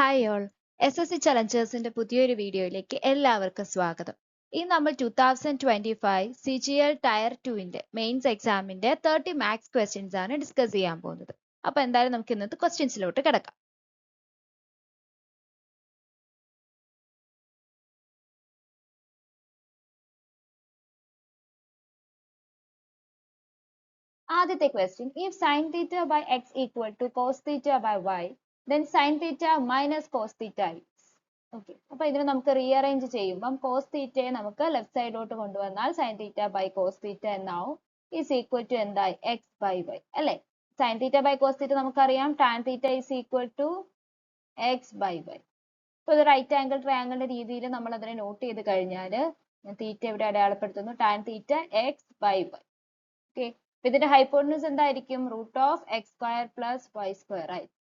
Hi all SSC ചലഞ്ചേഴ്സിന്റെ പുതിയൊരു വീഡിയോയിലേക്ക് എല്ലാവർക്കും സ്വാഗതം. ഇന്ന് നമ്മൾ 2025 CGL ടയർ 2ന്റെ മെയിൻസ് എക്സാമിന്റെ 30 മാത്സ് ക്വസ്റ്റ്യൻസ് ആണ് ഡിസ്കസ് ചെയ്യാൻ പോകുന്നത്. അപ്പൊ എന്തായാലും നമുക്ക് ഇന്നത്തെ ക്വസ്റ്റ്യൻസിലോട്ട് കിടക്കാം. ആദ്യത്തെ question, if sin theta by x equal to cos theta by y, then sin theta minus cos theta is. Okay, അപ്പൊ ഇതിനെ നമുക്ക് റീഅറേഞ്ച് ചെയ്യുമ്പം cos theta നമുക്ക് ലെഫ്റ്റ് സൈഡോട്ട് കൊണ്ടുവന്നാൽ sin theta by cos theta എന്നാവും, is equal to എന്തായി x by y അല്ലെ. sin theta by cos theta നമുക്കറിയാം tan theta is equal to x by y. ഇപ്പൊ ഇത് റൈറ്റ് ആംഗിൾ ട്രയാംഗിളിന്റെ രീതിയിൽ നമ്മൾ അതിനെ നോട്ട് ചെയ്ത് കഴിഞ്ഞാൽ ഞാൻ തീറ്റ ഇവിടെ അടയാളപ്പെടുത്തുന്നു, tan theta x by y. Okay, ഇതിന്റെ ഹൈപ്പോട്ടനസ് എന്തായിരിക്കും? Root of x square plus y square ആയിരിക്കും.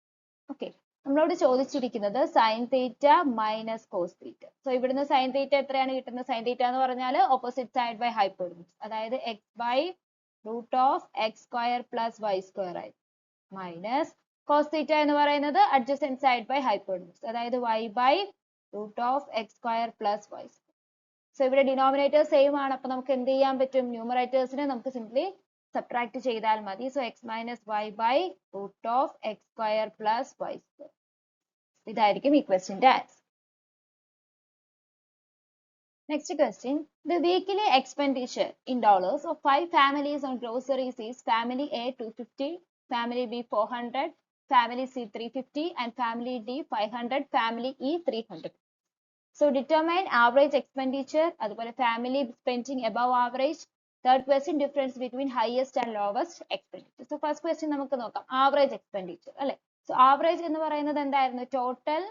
ഓക്കെ, നമ്മളോട് ചോദിച്ചിരിക്കുന്നത് sine theta minus cos theta. So ഇവിടുന്ന് സൈൻ തീറ്റ എത്രയാണ് കിട്ടുന്നത്? സൈൻ തീറ്റ എന്ന് പറഞ്ഞാൽ ഓപ്പോസിറ്റ് സൈഡ് ബൈ ഹൈപ്പോട്ടനസ്, അതായത് x by root of x square plus y square ആയിരിക്കും, മൈനസ് കോസ് തീറ്റ എന്ന് പറയുന്നത് അഡ്ജസന്റ് സൈഡ് ബൈ ഹൈപ്പോട്ടനസ്, അതായത് y by root of x square plus y square. So ഇവിടെ denominator same ആണ്, അപ്പൊ നമുക്ക് എന്ത് ചെയ്യാൻ പറ്റും? ന്യൂമറേറ്റേഴ്സിനെ നമുക്ക് സിംപ്ലി സബ്ട്രാക്ട് ചെയ്താൽ മതി. So x minus y by root of x square plus y square. ഇതായിരിക്കും ഈ ക്വസ്റ്റ്യന്റെ answer. Next question, the weekly expenditure in dollars of 5 families on groceries is family A 250, family B 400, family C 350 and family D 500, family E 300. So determine average expenditure, അതുപോലെ family spending above average. Third question, difference between highest and lowest expenditure. So first question നമുക്ക് നോക്കാം, average expenditure അല്ലെ. So average എന്ന് പറയുന്നത് എന്തായിരുന്നു? Total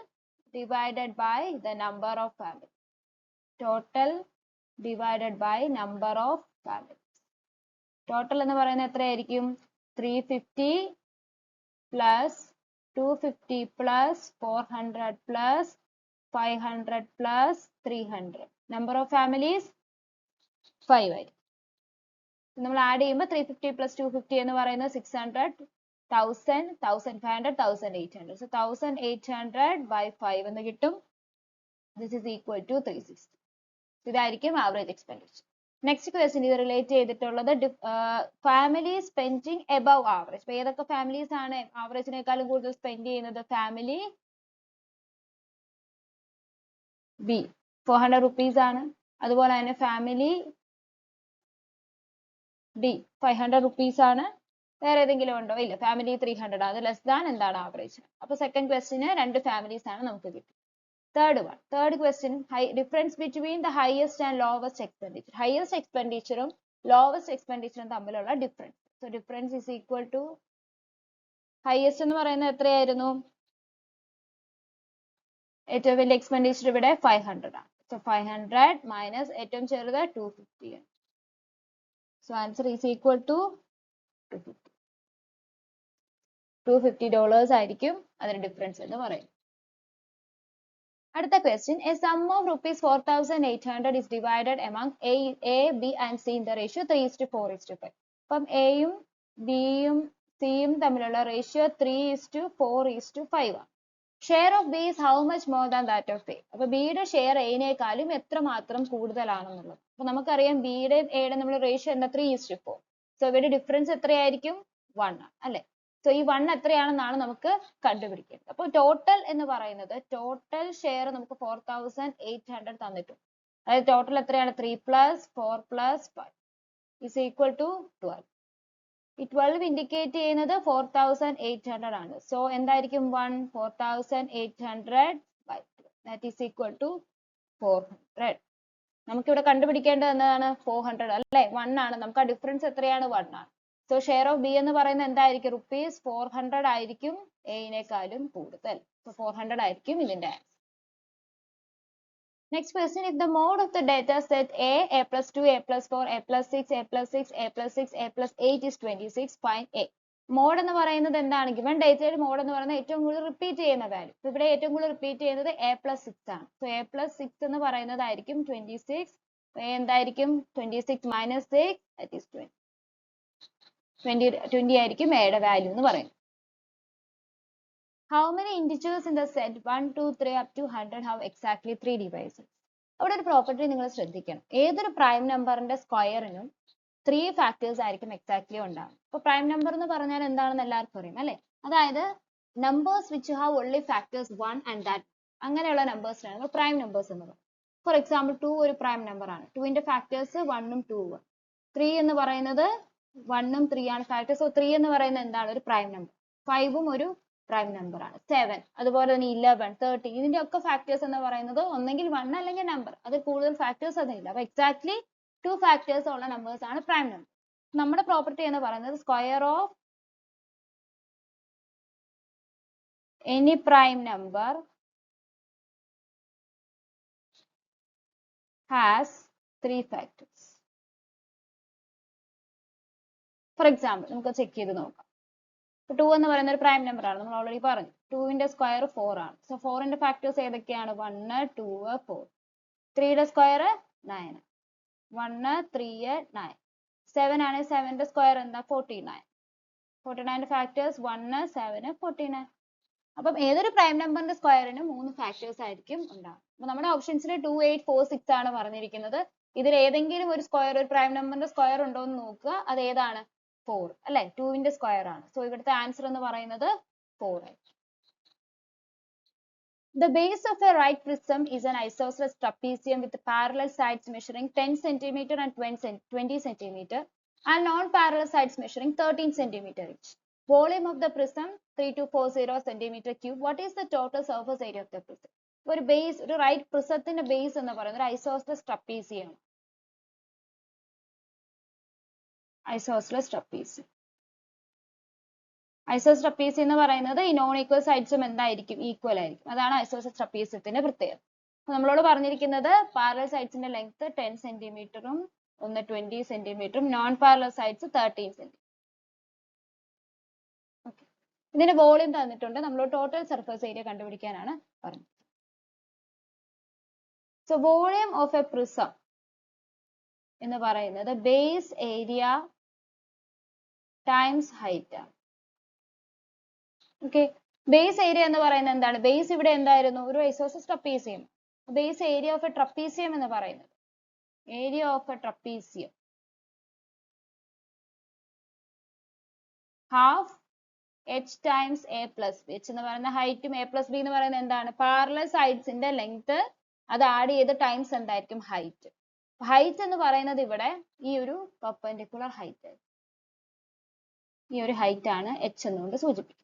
divided by the number of families. Total divided by number of families. Total എന്ന് പറയുന്നത് എത്രയായിരിക്കും? 350 plus 250 plus 400 plus 500 plus 300. Number of families 5 ആയിരിക്കും. നമ്മൾ ആഡ് ചെയ്യുമ്പോൾ 350 plus 250 എന്ന് പറയുന്നത് 600, 1000, 1500, 1800. So 1800 by 5 എന്ന് കിട്ടും. This is equal to 360. ഇതായിരിക്കും ആവറേജ് എക്സ്പെൻഡിച്ചർ. നെക്സ്റ്റ് ക്വസ്റ്റ്യൻ ഇത് റിലേറ്റ് ചെയ്തിട്ടുള്ളത് ഫാമിലി സ്പെൻഡിങ് എബവ് ആവറേജ്. അപ്പൊ ഏതൊക്കെ ഫാമിലീസ് ആണ് ആവറേജിനേക്കാളും കൂടുതൽ സ്പെൻഡ് ചെയ്യുന്നത്? ഫാമിലി ബി 400 rupees ആണ്. അതുപോലെ തന്നെ ഫാമിലി ഡി 500 rupees ആണ്. വേറെ ഏതെങ്കിലും ഉണ്ടോ? ഇല്ല. ഫാമിലി 300 ആണ്. അത് ലെസ് ദാൻ എന്താണ്? ആവറേജ്. അപ്പൊ സെക്കൻഡ് ക്വസ്റ്റിന് 2 ഫാമിലീസ് ആണ് നമുക്ക് കിട്ടും. Third question, difference between the highest and lowest expenditure. Highest expenditure ഉം lowest expenditure ഉം തമ്മിലുള്ള difference. So difference is equal to, highest എന്ന് പറയുന്നത് എത്രയായിരുന്നു? ഏറ്റവും വലിയ എക്സ്പെൻഡിച്ചർ ഇവിടെ 500 ആണ്. So 500 minus ഏറ്റവും ചെറുത് 250 ആണ്. So answer is equal to $250 ആയിരിക്കും അതിന്റെ ഡിഫറൻസ് എന്ന് പറയുന്നത്. അടുത്ത question, a sum of rupees 4800 is divided among A, B and C in the ratio 3:4:5. അപ്പം എയും ബിയും സിയും തമ്മിലുള്ള റേഷ്യോ 3:4:5 ആണ്. Share of B is how much more than that of A. അപ്പൊ ബിയുടെ ഷെയർ എനേക്കാളും എത്രമാത്രം കൂടുതലാണെന്നുള്ളത്. അപ്പൊ നമുക്കറിയാം ബിയുടെ എയുടെ നമ്മൾ റേഷ്യോ എന്താ? 3:4. സോ ഇവിടെ ഡിഫറൻസ് എത്രയായിരിക്കും? 1 ആണ് അല്ലെ. സോ ഈ 1 എത്രയാണെന്നാണ് നമുക്ക് കണ്ടുപിടിക്കേണ്ടത്. അപ്പോൾ ടോട്ടൽ എന്ന് പറയുന്നത്, ടോട്ടൽ ഷെയർ നമുക്ക് 4800 തന്നിട്ടുണ്ട്. അതായത് ടോട്ടൽ എത്രയാണ്? 3 plus 4 plus 5 is equal to 12. ഈ 12 ഇൻഡിക്കേറ്റ് ചെയ്യുന്നത് 4800 ആണ്. സോ എന്തായിരിക്കും? 1 4800 by 12, that is equal to 400. നമുക്കിവിടെ കണ്ടുപിടിക്കേണ്ടത് എന്താണ്? 400 അല്ലെ. 1 ആണ്. നമുക്ക് ആ ഡിഫറൻസ് എത്രയാണ്? 1 ആണ്. സോ ഷെയർ ഓഫ് ബി എന്ന് പറയുന്നത് എന്തായിരിക്കും? ₹400 ആയിരിക്കും എനേക്കാളും കൂടുതൽ. സോ 400 ആയിരിക്കും ഇതിന്റെ answer. Next question, if the mode of the data set a plus 2, a plus 4, a plus 6, a plus 6, a plus 6, a plus 8 is 26, find a. Mode എന്ന് പറയുന്നത് എന്താണ്? ഗിവൺ ഡേറ്റയുടെ മോഡ് എന്ന് പറയുന്നത് ഏറ്റവും കൂടുതൽ റിപ്പീറ്റ് ചെയ്യുന്ന വാല്യൂ. ഇവിടെ ഏറ്റവും കൂടുതൽ റിപ്പീറ്റ് ചെയ്യുന്നത് a+6 ആണ്. സോ a+6 എന്ന് പറയുന്നതായിരിക്കും 26. എന്തായിരിക്കും? 26 minus 6, that is 20. 20 ആയിരിക്കും എയുടെ വാല്യൂ എന്ന് പറയുന്നത്. How many integers in the set 1, 2, 3 up to 100 have exactly 3 divisors? അവിടെ ഒരു പ്രോപ്പർട്ടി നിങ്ങൾ ശ്രദ്ധിക്കണം. ഏതൊരു പ്രൈം നമ്പറിന്റെ സ്ക്വയറിനും 3 ഫാക്ടേഴ്സ് ആയിരിക്കും എക്സാക്ട്ലി ഉണ്ടാവും. അപ്പൊ പ്രൈം നമ്പർ എന്ന് പറഞ്ഞാൽ എന്താണെന്ന് എല്ലാവർക്കും അറിയാം അല്ലെ? അതായത് numbers which have only factors 1 and that, അങ്ങനെയുള്ള നമ്പേഴ്സിനാണ് നമ്മൾ പ്രൈം നമ്പേഴ്സ് എന്ന് പറയുന്നത്. ഫോർ എക്സാമ്പിൾ 2 ഒരു പ്രൈം നമ്പർ ആണ്. 2ന്റെ ഫാക്ടേഴ്സ് 1ഉം 2ഉം. 3 എന്ന് പറയുന്നത് 1ഉം 3 ആണ് ഫാക്ടേഴ്സ്. സോ 3 എന്ന് പറയുന്നത് എന്താണ്? ഒരു പ്രൈം നമ്പർ. 5ഉം ഒരു പ്രൈം നമ്പർ ആണ്. 7 അതുപോലെ തന്നെ 11, 13 ഇതിന്റെ ഒക്കെ ഫാക്ടേഴ്സ് എന്ന് പറയുന്നത് ഒന്നെങ്കിൽ 1 അല്ലെങ്കിൽ നമ്പർ. അത് കൂടുതൽ ഫാക്ടേഴ്സ് അതില്ല. അപ്പൊ എക്സാക്ട്ലി 2 ഫാക്ടേഴ്സ് ഉള്ള നമ്പേഴ്സ് ആണ് പ്രൈം നമ്പർ. നമ്മുടെ പ്രോപ്പർട്ടി എന്ന് പറയുന്നത് square of any prime number has 3 factors. For example നമുക്ക് ചെക്ക് ചെയ്ത് നോക്കാം. 2 എന്ന് പറയുന്ന ഒരു പ്രൈം നമ്പർ ആണ്, നമ്മൾ ഓൾറെഡി പറഞ്ഞു. 2ന്റെ സ്ക്വയർ 4 ആണ്. സോ 4ന്റെ ഫാക്ടേഴ്സ് ഏതൊക്കെയാണ്? 1, 2, 4. 3യുടെ സ്ക്വയർ 9. 1, 3, 9. 7 ആണ്. 7ന്റെ സ്ക്വയർ എന്താ? 49. 49ന്റെ ഫാക്ടേഴ്സ് 1, 7, 49. അപ്പം ഏതൊരു പ്രൈം നമ്പറിന്റെ സ്ക്വയറിനും 3 ഫാക്ടേഴ്സ് ആയിരിക്കും ഉണ്ടാവും. അപ്പൊ നമ്മുടെ ഓപ്ഷൻസിൽ 2, 8, 4, 6 ആണ് പറഞ്ഞിരിക്കുന്നത്. ഇതിൽ ഏതെങ്കിലും ഒരു സ്ക്വയർ, ഒരു പ്രൈം നമ്പറിന്റെ സ്ക്വയർ ഉണ്ടോ എന്ന് നോക്കുക. അത് ഏതാണ്? 4 അല്ലെ? 2ന്റെ സ്ക്വയർ ആണ്. സോ ഇവിടുത്തെ ആൻസർ എന്ന് പറയുന്നത് 4 ആയിരിക്കും. The base of a right prism is an isosceles trapezium with parallel sides measuring 10 cm and 20 cm and non-parallel sides measuring 13 cm each. Volume of the prism 3240 centimeter cube. What is the total surface area of the prism? ഒരു base, ഒരു right പ്രിസത്തിന്റെ base എന്ന് പറയുന്നത് ഒരു isosceles trapezium. Isosceles trapezium. Isosceles trapezium എന്ന് പറയുന്നത് ഈ non equal സൈഡ്സും എന്തായിരിക്കും? Equal ആയിരിക്കും. അതാണ് ഐസോസെലസ് ട്രപ്പീസിയത്തിന്റെ പ്രത്യേകത. നമ്മളോട് പറഞ്ഞിരിക്കുന്നത് പാരലൽ സൈഡ്സിന്റെ ലെങ്ത് 10 സെന്റിമീറ്ററും ഒന്ന് 20 സെന്റിമീറ്ററും നോൺ പാരലൽ സൈഡ്സ് 13 സെന്റിമീറ്റർ. ഇതിന്റെ വോളിയം തന്നിട്ടുണ്ട്. നമ്മൾ ടോട്ടൽ സർഫേസ് ഏരിയ കണ്ടുപിടിക്കാനാണ് പറഞ്ഞത്. So volume of A prism എന്ന് പറയുന്നത് ബേസ് ഏരിയ ടൈംസ് ഹൈറ്റ് ആണ്. ഓക്കെ, ബേസ് ഏരിയ എന്ന് പറയുന്നത് എന്താണ്? ബേസ് ഇവിടെ എന്തായിരുന്നു? ഒരു isosceles trapezium. Base area of A trapezium എന്ന് പറയുന്നത് area of A trapezium half h times a plus B. h എന്ന് പറയുന്ന ഹൈറ്റും a പ്ലസ് ബി എന്ന് പറയുന്നത് എന്താണ്? പാരലൽ സൈഡ്സിന്റെ ലെങ്ത് അത് ആഡ് ചെയ്ത് ടൈംസ് എന്തായിരിക്കും? ഹൈറ്റ്. ഹൈറ്റ് എന്ന് പറയുന്നത് ഇവിടെ ഈ ഒരു പെർപെൻഡിക്കുലർ ഹൈറ്റ്, ഈ ഒരു ഹൈറ്റ് ആണ് h എന്നുകൊണ്ട് സൂചിപ്പിക്കുന്നത്.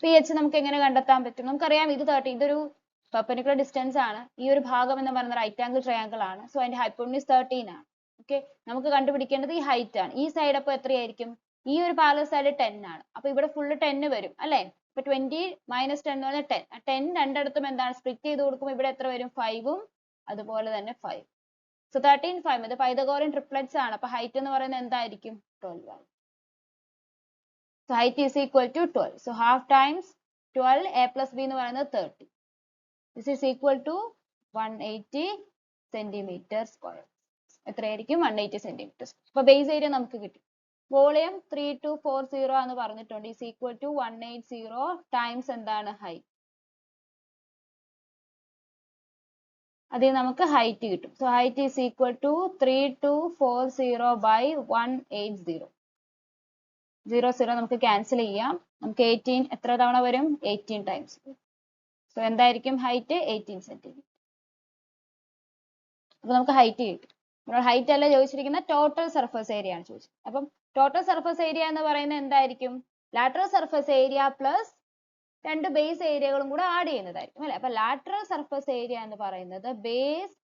h നമുക്ക് എങ്ങനെ കണ്ടെത്താൻ പറ്റും? നമുക്കറിയാം ഇത് 30, ഇതൊരു പെർപെൻഡിക്കുലർ ഡിസ്റ്റൻസ് ആണ്. ഈ ഒരു ഭാഗം എന്ന് പറയുന്നത് റൈറ്റ് ആംഗിൾ ട്രയാംഗിൾ ആണ്. സോ അതിന്റെ ഹൈപ്പോട്ടന്യൂസ് 13 ആണ്. ഓക്കെ, നമുക്ക് കണ്ടുപിടിക്കേണ്ടത് ഈ ഹൈറ്റ് ആണ്. ഈ സൈഡ് അപ്പോൾ എത്രയായിരിക്കും? ഈ ഒരു പാരലൽ സൈഡ് 10 ആണ്. അപ്പൊ ഇവിടെ ഫുള്ള് 10 വരും അല്ലെ? ഇപ്പൊ 20 മൈനസ് 10 എന്ന് പറഞ്ഞാൽ 10. 10 രണ്ടിടത്തും എന്താണ്? സ്പ്ലിറ്റ് ചെയ്ത് കൊടുക്കുമ്പോൾ ഇവിടെ എത്ര വരും? 5ഉം അതുപോലെ തന്നെ 5. സോ 13, 5. ഇത് പൈതഗോറിയൻ ട്രിപ്ലെറ്റ്സ് ആണ്. അപ്പൊ ഹൈറ്റ് എന്ന് പറയുന്നത് എന്തായിരിക്കും? 12 ആണ്. So height is equal to 12. So half times 12 a plus b എന്ന് പറയുന്നത് 30. This is equal to 180 centimeter square. എത്രയായിരിക്കും? 180 centimeters. അപ്പൊ ബേസ് ഏരിയ നമുക്ക് കിട്ടി. വോളിയം 3240 എന്ന് പറഞ്ഞിട്ടുണ്ട്. is equal to 180 times എന്താണ്? ഹൈറ്റ്. അതിൽ നമുക്ക് ഹൈറ്റ് കിട്ടും. So height is equal to 3240 by 180. 0, 0 നമുക്ക് ക്യാൻസൽ ചെയ്യാം. നമുക്ക് 18 എത്ര തവണ വരും? 18 ടൈംസ്. സോ എന്തായിരിക്കും ഹൈറ്റ്? 18 സെന്റിമീറ്റർ. അപ്പൊ നമുക്ക് ഹൈറ്റ് കിട്ടി. നമ്മൾ ഹൈറ്റ് അല്ല ചോദിച്ചിരിക്കുന്ന ടോട്ടൽ സർഫേസ് ഏരിയ ആണ് ചോദിച്ചത്. അപ്പം ടോട്ടൽ സർഫേസ് ഏരിയ എന്ന് പറയുന്നത് എന്തായിരിക്കും? Lateral surface area plus 2 base ഏരിയകളും കൂടെ ആഡ് ചെയ്യുന്നതായിരിക്കും അല്ലെ? അപ്പൊ ലാറ്ററൽ സർഫേസ് ഏരിയ എന്ന് പറയുന്നത് ബേസ്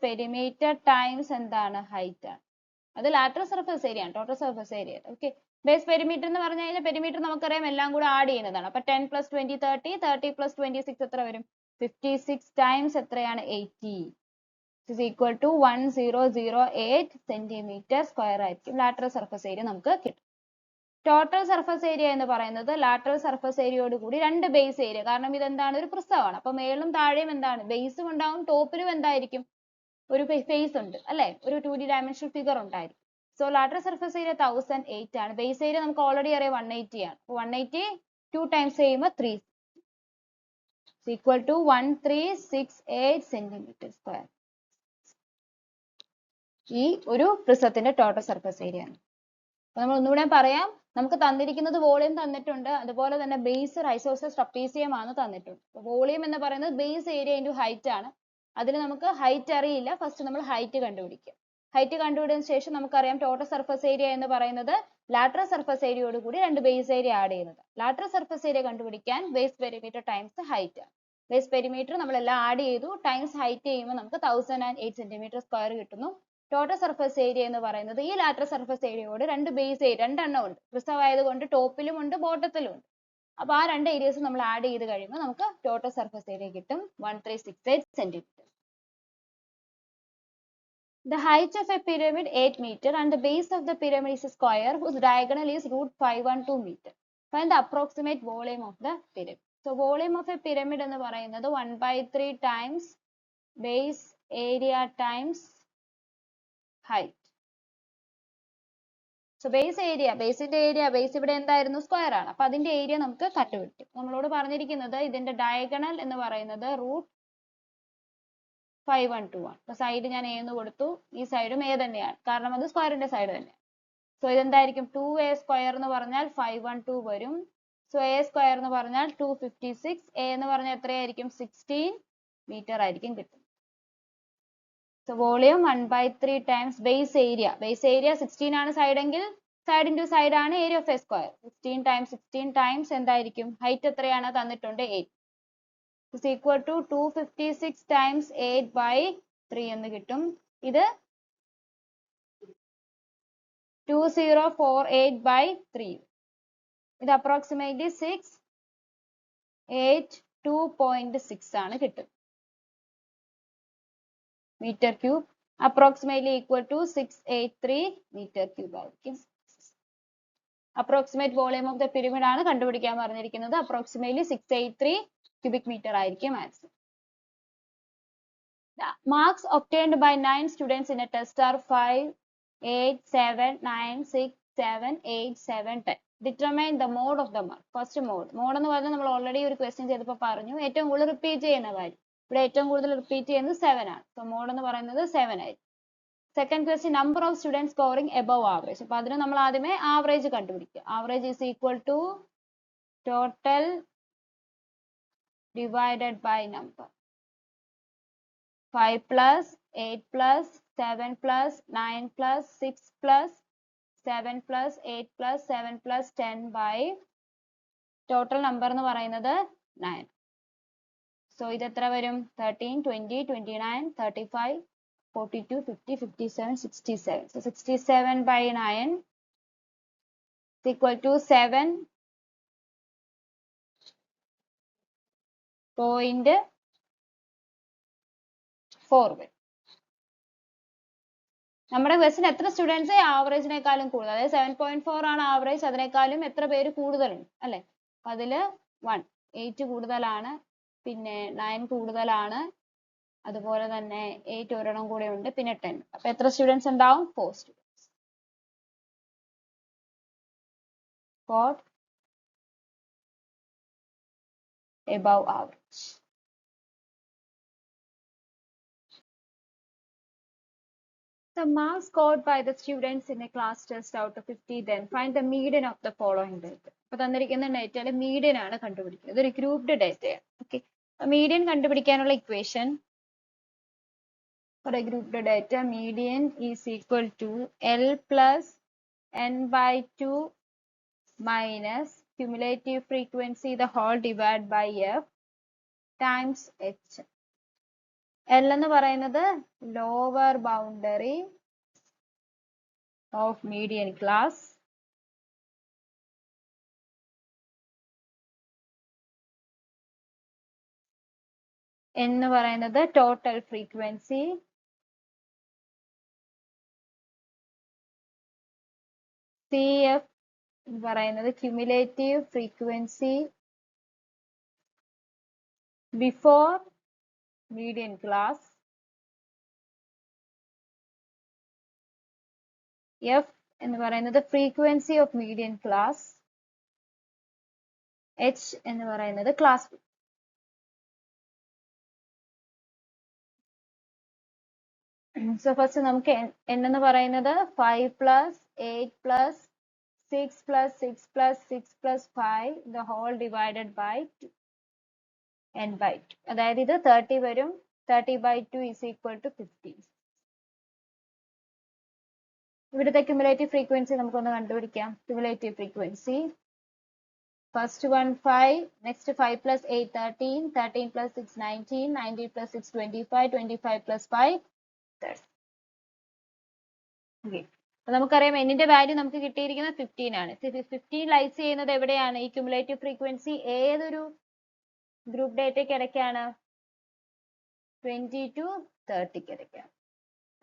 പെരിമീറ്റർ ടൈംസ് എന്താണ്? ഹൈറ്റ് ആണ്. അത് ലാറ്ററൽ സർഫേസ് ഏരിയ ആണ്, total surface area. Okay, base perimeter എന്ന് പറഞ്ഞു കഴിഞ്ഞാൽ പെരിമീറ്റർ നമുക്കറിയാം എല്ലാം കൂടെ ആഡ് ചെയ്യുന്നതാണ്. അപ്പൊ 10 plus 20 30, 30 plus 26 എത്ര വരും? 56 ടൈംസ് എത്രയാണ്? 80. is equal to 1008 centimeter square ആയിരിക്കും ലാറ്ററൽ സർഫേസ് ഏരിയ നമുക്ക് കിട്ടും. ടോട്ടൽ സർഫസ് ഏരിയ എന്ന് പറയുന്നത് ലാറ്ററൽ സർഫസ് ഏരിയയോട് കൂടി രണ്ട് ബേസ് ഏരിയ, കാരണം ഇതെന്താണ്, ഒരു പ്രിസമാണ്. അപ്പൊ മേളും താഴെയും എന്താണ്, ബേസും ഉണ്ടാവും, ടോപ്പിലും എന്തായിരിക്കും, ഒരു ഫേസ് ഉണ്ട് അല്ലെ, ഒരു 2D dimensional ഫിഗർ ഉണ്ടായിരിക്കും. സോ ലാറ്ററൽ സർഫസ് ഏരിയ 1008 ആണ്. ബേസ് ഏരിയ നമുക്ക് ഓൾറെഡി അറിയാം 180 ആണ്. 180 2 ടൈംസ് ചെയ്യുമ്പോൾ 3 equal to 1368 സെന്റിമീറ്റർ സ്ക്വയർ. ഈ ഒരു പ്രിസത്തിന്റെ ടോട്ടൽ സർഫസ് ഏരിയ ആണ്. അപ്പൊ നമ്മൾ ഒന്നുകൂടെ പറയാം, നമുക്ക് തന്നിരിക്കുന്നത് വോളിയം തന്നിട്ടുണ്ട്, അതുപോലെ തന്നെ ബേസ് ഐസോസെൽസ് ട്രപ്പീസിയം ആണ് തന്നിട്ടുണ്ട്. വോളിയം എന്ന് പറയുന്നത് ബേസ് ഏരിയ ഇൻറ്റു ഹൈറ്റ് ആണ്. അതിൽ നമുക്ക് ഹൈറ്റ് അറിയില്ല, ഫസ്റ്റ് നമ്മൾ ഹൈറ്റ് കണ്ടുപിടിക്കുക. ഹൈറ്റ് കണ്ടുപിടിച്ചതിന് ശേഷം നമുക്കറിയാം ടോട്ടൽ സർഫസ് ഏരിയ എന്ന് പറയുന്നത് ലാറ്ററൽ സർഫസ് ഏരിയയോട് കൂടി രണ്ട് ബേസ് ഏരിയ ആഡ് ചെയ്യുന്നത്. ലാറ്ററൽ സർഫസ് ഏരിയ കണ്ടുപിടിക്കാൻ ബേസ് പെരിമീറ്റർ ടൈംസ് ഹൈറ്റ് ആണ്. ബേസ് പെരിമീറ്റർ നമ്മളെല്ലാം ആഡ് ചെയ്തു, ടൈംസ് ഹൈറ്റ് ചെയ്യുമ്പോൾ നമുക്ക് 1008 സെന്റിമീറ്റർ സ്ക്വയർ കിട്ടുന്നു. ടോട്ടൽ സർഫസ് ഏരിയ എന്ന് പറയുന്നത് ഈ ലാറ്ററൽ സർഫസ് ഏരിയയോട് രണ്ട് ബേസ് ഏരിയ രണ്ടെണ്ണം ഉണ്ട്, പ്രിസർവ് ആയതുകൊണ്ട് ടോപ്പിലും ഉണ്ട് ബോട്ടത്തിലും ഉണ്ട്. അപ്പൊ ആ രണ്ട് ഏരിയസ് നമ്മൾ ആഡ് ചെയ്ത് കഴിയുമ്പോൾ നമുക്ക് ടോട്ടൽ സർഫസ് ഏരിയ കിട്ടും 1368 centimetre. The height of a pyramid 8 meter and the base of the pyramid is a square whose diagonal is √512 meter. Find the approximate volume of the pyramid. So volume of a pyramid എന്ന് പറയുന്നത് 1/3 times base area times height. So base area, ബേസിന്റെ area, base ഇവിടെ എന്തായിരുന്നു, square ആണ്. അപ്പൊ അതിന്റെ area നമുക്ക് കണ്ടുപിടിക്കും. നമ്മളോട് പറഞ്ഞിരിക്കുന്നത് ഇതിന്റെ ഡയഗണൽ എന്ന് പറയുന്നത് √512 ആണ്. അപ്പൊ സൈഡ് ഞാൻ A എന്ന് കൊടുത്തു, ഈ സൈഡും A തന്നെയാണ്, കാരണം അത് സ്ക്വയറിന്റെ സൈഡ് തന്നെയാണ്. സോ ഇതെന്തായിരിക്കും, 2A സ്ക്വയർ എന്ന് പറഞ്ഞാൽ 512 വരും. സോ A സ്ക്വയർ എന്ന് പറഞ്ഞാൽ 256, A എന്ന് പറഞ്ഞാൽ എത്രയായിരിക്കും, 16 മീറ്റർ ആയിരിക്കും കിട്ടും. So volume 1/3 times base area. Base area 16 ആണ് സൈഡ് എങ്കിൽ സൈഡ് ഇൻറ്റു സൈഡ് ആണ് area of A square. 16 times എന്തായിരിക്കും, ഹൈറ്റ് എത്രയാണ് തന്നിട്ടുണ്ട് 8. is equal to 256 times 8/3 എന്ന് കിട്ടും. ഇത് 2048/3. ഇത് അപ്രോക്സിമേറ്റ്ലി 682.6 ആണ് കിട്ടും. meter cube, approximately equal to 683 meter cube ആയിരിക്കും. Approximate volume of the pyramid ആണ് കണ്ടുപിടിക്കാൻ പറഞ്ഞിരിക്കുന്നത്. Approximately 683 cubic meter ആയിരിക്കും answer. The marks obtained by 9 students in a test are 5, 8, 7, 9, 6, 7, 8, 7, 10. Determine the mode of the mark. First mode. Mode എന്ന് പറഞ്ഞാൽ നമ്മൾ already ഒരു question ചെയ്തപ്പോൾ പറഞ്ഞു, ഏറ്റവും കൂടുതൽ റിപ്പീറ്റ് ചെയ്യുന്ന കാര്യം. ഇവിടെ ഏറ്റവും കൂടുതൽ റിപ്പീറ്റ് ചെയ്യുന്നത് 7 ആണ്. സോ മോഡ് എന്ന് പറയുന്നത് 7 ആയിരിക്കും. Second question, number of students scoring above average. അപ്പൊ അതിന് നമ്മൾ ആദ്യമേ ആവറേജ് കണ്ടുപിടിക്കുക. Average is equal to total divided by number. 5 plus 8 plus 7 plus 9 plus 6 plus 7 plus 8 plus 7 plus 10 by total number എന്ന് പറയുന്നത് 9. സോ ഇത് എത്ര വരും, 13, 20, 29, 35, 42, 50, 57, 67. So 67 by 9 is equal to 7.4 വരും. നമ്മുടെ ക്വസ്റ്റ്യൻ എത്ര സ്റ്റുഡൻസ് ആവറേജിനേക്കാളും കൂടുതൽ, അതായത് 7.4 ആണ് ആവറേജ്, അതിനേക്കാളും എത്ര പേര് കൂടുതലുണ്ട് അല്ലെ. അതില് 1, 8 കൂടുതലാണ്, പിന്നെ 9 കൂടുതലാണ്, അതുപോലെ തന്നെ 8 ഒരെണ്ണം കൂടെ ഉണ്ട്, പിന്നെ 10. അപ്പൊ എത്ര സ്റ്റുഡൻസ് ഉണ്ടാവും, 4 students. 4 above average. The marks scored by the students in a class test out of 50, then find the median of the following data. അപ്പൊ തന്നിരിക്കുന്ന ഡേറ്റയിലെ മീഡിയൻ ആണ് കണ്ടുപിടിക്കുന്നത്. ഇതൊരു ഗ്രൂപ്പ്ഡ് ഡേറ്റയാണ്. ഓക്കെ, മീഡിയൻ കണ്ടുപിടിക്കാനുള്ള equation for a grouped data, median is equal to L plus n/2 minus cumulative frequency the whole divided by F times H. L എന്ന് പറയുന്നത് lower boundary of median class. N എന്ന് പറയുന്നത് total frequency. CF പറയുന്നത് cumulative frequency before median class, f എന്ന് പറയുന്നത് frequency of median class, h എന്ന് പറയുന്നത് class. So first നമുക്ക് n എന്ന് പറയുന്നത് 5 plus 8 plus 6 plus 6 plus 6 plus 5 the whole divided by 2, n by 2. അതായത് ഇത് 30 വരും. 30 by 2 is equal to 50. ഇവിടുത്തെ cumulative frequency നമുക്കൊന്ന് കണ്ടുപിടിക്കാം. Cumulative frequency. First one 5, next 5 plus 8 13, 13 plus 6 19, 19 plus 6 25, 25 plus 5 30. Okay. അപ്പൊ നമുക്കറിയാം n-ന്റെ വാല്യൂ നമുക്ക് കിട്ടിയിരിക്കുന്നത് 15 ആണ്. 15 ലൈസ് ചെയ്യുന്നത് എവിടെയാണ്? ഈ cumulative frequency ഏതൊരു ഗ്രൂപ്പ് ഡേറ്റയ്ക്ക് ഇടയ്ക്കാണ്? 20 to 30 ക്ക് ഇടയ്ക്കാണ്.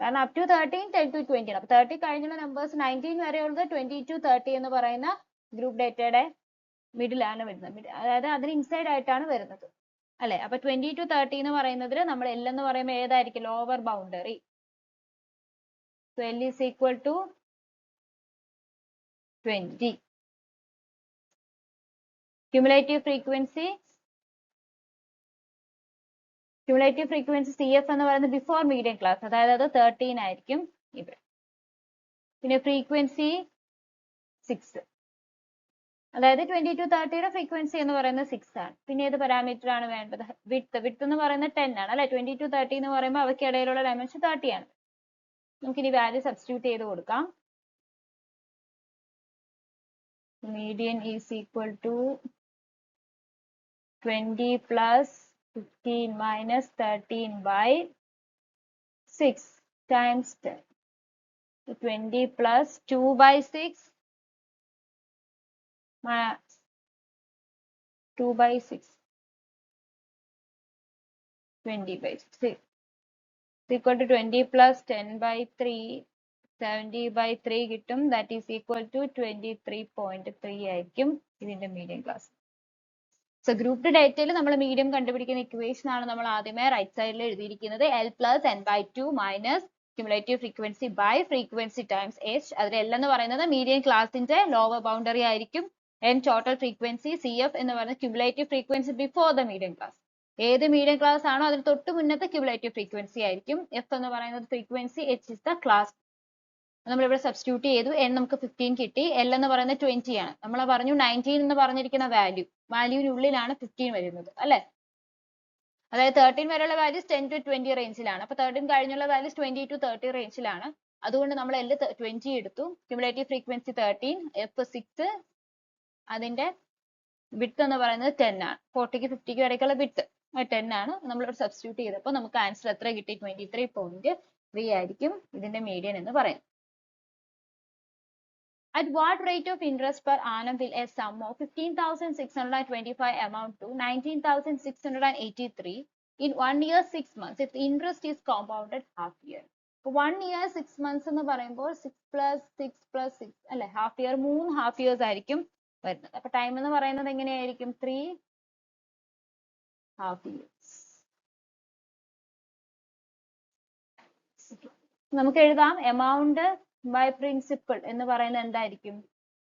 കാരണം up to 13, 10 to 20 ആണ്. അപ്പൊ 30 കഴിഞ്ഞുള്ള നമ്പേഴ്സ് 19 വരെയുള്ളത് 20 to 30 എന്ന് പറയുന്ന ഗ്രൂപ്പ് ഡേറ്റയുടെ മിഡിൽ ആണ് വരുന്നത്. അതായത് അതിന് ഇൻസൈഡ് ആയിട്ടാണ് വരുന്നത് അല്ലെ? അപ്പൊ 20 to 30 എന്ന് പറയുന്നതിൽ നമ്മൾ L എന്ന് പറയുമ്പോൾ ഏതായിരിക്കും? Lower boundary. So L is equal to 20. Cumulative frequency CF എന്ന് പറയുന്നത് ബിഫോർ മീഡിയം ക്ലാസ്, അതായത് അത് 13 ആയിരിക്കും ഇവിടെ. പിന്നെ ഫ്രീക്വൻസി 6, അതായത് 20 to 30യുടെ ഫ്രീക്വൻസി എന്ന് പറയുന്നത് 6 ആണ്. പിന്നെ ഏത് പാരാമീറ്റർ ആണ് വേണ്ടത്? വിഡ്ത്ത് എന്ന് പറയുന്നത് 10 ആണ് അല്ലെ? 20 to 30 എന്ന് പറയുമ്പോൾ അവയ്ക്ക് ഇടയിലുള്ള ഡയമെൻഷൻ 30 ആണ്. നമുക്കിനി വാല്യൂ സബ്സ്റ്റിറ്റ്യൂട്ട് ചെയ്ത് കൊടുക്കാം. Median is equal to 20 plus 15 minus 13 by 6 times 10. 20 plus 2 by 6 2 by 6 20 by 6 is equal to 20 plus 10 by 3 70 by 3 കിട്ടും. That is equal to 23.3 ആയിരിക്കും ഇതിന്റെ മീഡിയം ക്ലാസ്. സോ ഗ്രൂപ്പ് ഡേറ്റയിൽ നമ്മൾ മീഡിയം കണ്ടുപിടിക്കുന്ന ഇക്വേഷൻ ആണ് നമ്മൾ ആദ്യമേ റൈറ്റ് സൈഡിൽ എഴുതിയിരിക്കുന്നത്. L plus n by 2 minus cumulative frequency by frequency times h. അതിൽ L എന്ന് പറയുന്നത് മീഡിയം ക്ലാസിന്റെ ലോവർ ബൗണ്ടറി ആയിരിക്കും. n ടോട്ടൽ ഫ്രീക്വൻസി, CF എന്ന് പറയുന്നത് cumulative frequency before the median class. ഏത് മീഡിയം ക്ലാസ് ആണോ അതിന് തൊട്ട് മുന്നത്തെ cumulative frequency ആയിരിക്കും. F എന്ന് പറയുന്നത് frequency, h is the class. നമ്മൾ ഇവിടെ സബ്സ്റ്റിറ്റ്യൂട്ട് ചെയ്തു. n നമുക്ക് 15 കിട്ടി. L എന്ന് പറയുന്നത് 20 ആണ്. നമ്മൾ പറഞ്ഞു 19 എന്ന് പറഞ്ഞിരിക്കുന്ന വാല്യൂവിനുള്ളിലാണ് 15 വരുന്നത് അല്ലെ? അതായത് 13 വരെയുള്ള വാല്യൂസ് 10 to 20 റേഞ്ചിലാണ്. അപ്പൊ 13 കഴിഞ്ഞുള്ള വാല്യൂസ് 20 to 30 റേഞ്ചിലാണ്. അതുകൊണ്ട് നമ്മൾ L 20 എടുത്തു. ക്യുമുലേറ്റീവ് ഫ്രീക്വൻസി 13, F 6, അതിന്റെ വിഡ്ത്ത് എന്ന് പറയുന്നത് 10 ആണ്. 40ക്ക് 50ക്ക് ഇടയ്ക്കുള്ള വിഡ്ത്ത് 10 ആണ്. നമ്മൾ ഇവിടെ സബ്സ്റ്റിറ്റ്യൂട്ട് ചെയ്തപ്പോൾ നമുക്ക് ആൻസർ എത്ര കിട്ടി? 23.3 ആയിരിക്കും ഇതിന്റെ മീഡിയൻ എന്ന് പറയുന്നത്. At what rate of interest per annum will a sum of 15,625 amount to 19,683 in 1 year 6 months if the interest is compounded half year? 1 year 6 months എന്ന് പറയുമ്പോൾ 6 plus 6 plus 6 അല്ലെ? ഹാഫ് ഇയർ, 3 ഹാഫ് ഇയേഴ്സ് ആയിരിക്കും വരുന്നത്. അപ്പൊ time എന്ന് പറയുന്നത് എങ്ങനെയായിരിക്കും? 3 half years. നമുക്ക് എഴുതാം എമൗണ്ട് ബൈ പ്രിൻസിപ്പിൾ എന്ന് പറയുന്നത് എന്തായിരിക്കും?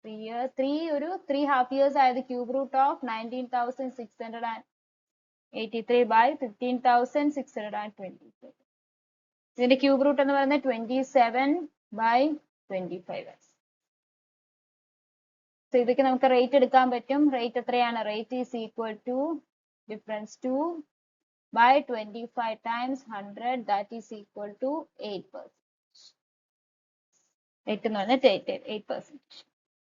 3 half years ആയത് ക്യൂബ് റൂട്ട് ഓഫ് 19,683 by 15,625. ഇതിന്റെ ക്യൂബ് റൂട്ട് എന്ന് പറയുന്നത് 27 by 25. സോ ഇതൊക്കെ നമുക്ക് റേറ്റ് എടുക്കാൻ പറ്റും. റേറ്റ് എത്രയാണ്? Rate is equal to difference 2 by 25 times 100, that is equal to 8%. 8 എന്ന് പറഞ്ഞാൽ 8%.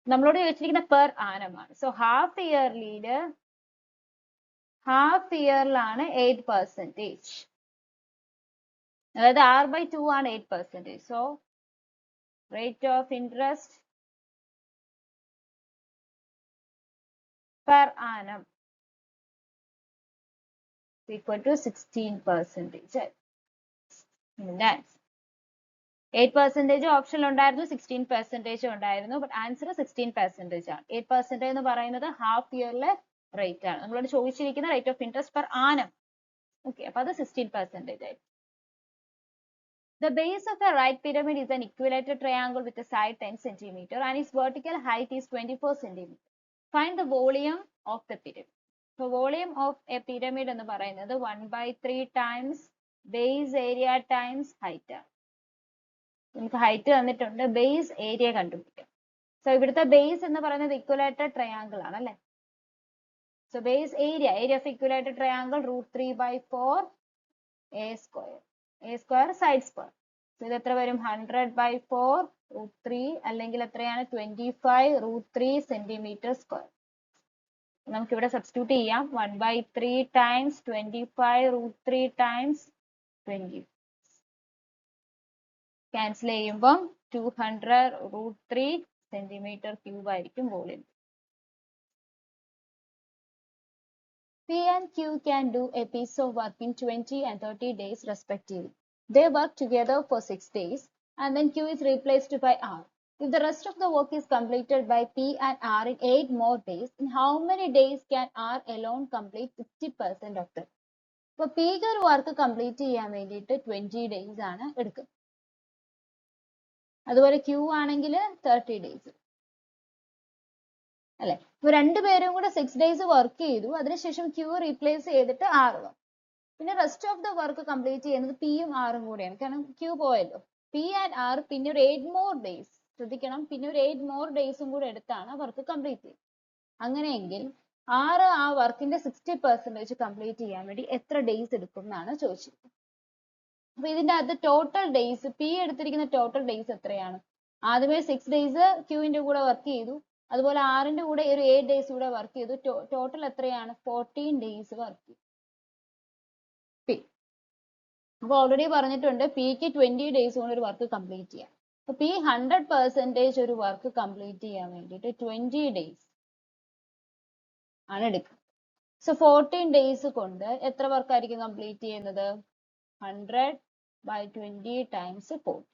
നമ്മളോട് ചോദിച്ചിരിക്കുന്ന പെർ ആനം ആണ്. സോ ഹാഫ് ഇയറിലാണ് 8%. അതായത് R/2 ആണ് 8%. So rate of interest per annum equal to 16%. 8% ഓപ്ഷനിൽ ഉണ്ടായിരുന്നു, 16% ഉണ്ടായിരുന്നു. ബട്ട് ആൻസർ 16% ആണ്. 8% എന്ന് പറയുന്നത് ഹാഫ് ഇയറിലെ റേറ്റ് ആണ്. നമ്മളോട് ചോദിച്ചിരിക്കുന്ന rate of interest per annum. Okay, അപ്പൊ അത് 16% ആയിരിക്കും. The base of a right pyramid is an equilateral triangle with a side 10 centimeter and its vertical height is 24 centimeter. Find the volume of the pyramid. So volume of a pyramid എന്ന് പറയുന്നത് 1/3 times base area times height ആണ്. നമുക്ക് height തന്നിട്ടുണ്ട്, base area കണ്ടുപിടിക്കാം. So ഇവിടുത്തെ base എന്ന് പറയുന്നത് ഇക്വലാറ്റർ triangle ആണ് അല്ലെ. So base area of ഇക്വലാറ്റർ triangle √3/4 a square. a square side square. So ഇത് എത്ര വരും? 100/4 √3 അല്ലെങ്കിൽ എത്രയാണ്? 25 √3 സെന്റിമീറ്റർ സ്ക്വയർ. നമുക്ക് ഇവിടെ സബ്സ്റ്റിറ്റ്യൂട്ട് ചെയ്യാം. 1/3 times 25 √3 times 20. ക്യാൻസൽ ചെയ്യുമ്പം 200 √3 സെന്റിമീറ്റർ ക്യൂബ് ആയിരിക്കും volume. P and Q can do a piece of work in 20 and 30 days respectively. They work together for 6 days and then Q is replaced by R. If the rest of the work is completed by P and R in 8 more days, in how many days can R alone complete 60% of them? So P ക്ക് ഒരു work complete ചെയ്യാൻ വേണ്ടിയിട്ട് 20 days ആണ് എടുക്കുന്നത്. അതുപോലെ Q ആണെങ്കിൽ 30 days അല്ലെ. ഇപ്പൊ രണ്ടുപേരും കൂടെ 6 days വർക്ക് ചെയ്തു, അതിനുശേഷം Q റീപ്ലേസ് ചെയ്തിട്ട് R വന്നു. പിന്നെ rest of the work complete ചെയ്യുന്നത് പിയും ആറും കൂടെയാണ്, കാരണം Q പോയല്ലോ. P and R പിന്നെ ഒരു 8 more days, ശ്രദ്ധിക്കണം, പിന്നെ ഒരു 8 more days കൂടെ എടുത്താണ് വർക്ക് കംപ്ലീറ്റ് ചെയ്യുന്നത്. അങ്ങനെയെങ്കിൽ R ആ വർക്കിന്റെ 60% കംപ്ലീറ്റ് ചെയ്യാൻ വേണ്ടി എത്ര ഡേയ്സ് എടുക്കും എന്നാണ് ചോദിച്ചിരിക്കുന്നത്. അപ്പൊ ഇതിന്റെ അകത്ത് ടോട്ടൽ ഡേയ്സ്, P എടുത്തിരിക്കുന്ന ടോട്ടൽ ഡേയ്സ് എത്രയാണ്? ആദ്യമേ 6 days Qന്റെ കൂടെ വർക്ക് ചെയ്തു, അതുപോലെ ആറിന്റെ കൂടെ ഒരു 8 days കൂടെ വർക്ക് ചെയ്തു. ടോട്ടൽ എത്രയാണ്? 14 days വർക്ക് ചെയ്തു P. അപ്പൊ ഓൾറെഡി പറഞ്ഞിട്ടുണ്ട് Pക്ക് 20 days കൊണ്ട് ഒരു വർക്ക് കംപ്ലീറ്റ് ചെയ്യാം. അപ്പൊ P 100% ഒരു വർക്ക് കംപ്ലീറ്റ് ചെയ്യാൻ വേണ്ടിയിട്ട് 20 days ആണ് എടുക്കുന്നത്. സോ 14 days കൊണ്ട് എത്ര വർക്ക് ആയിരിക്കും കംപ്ലീറ്റ് ചെയ്യുന്നത്? 100/20 times 40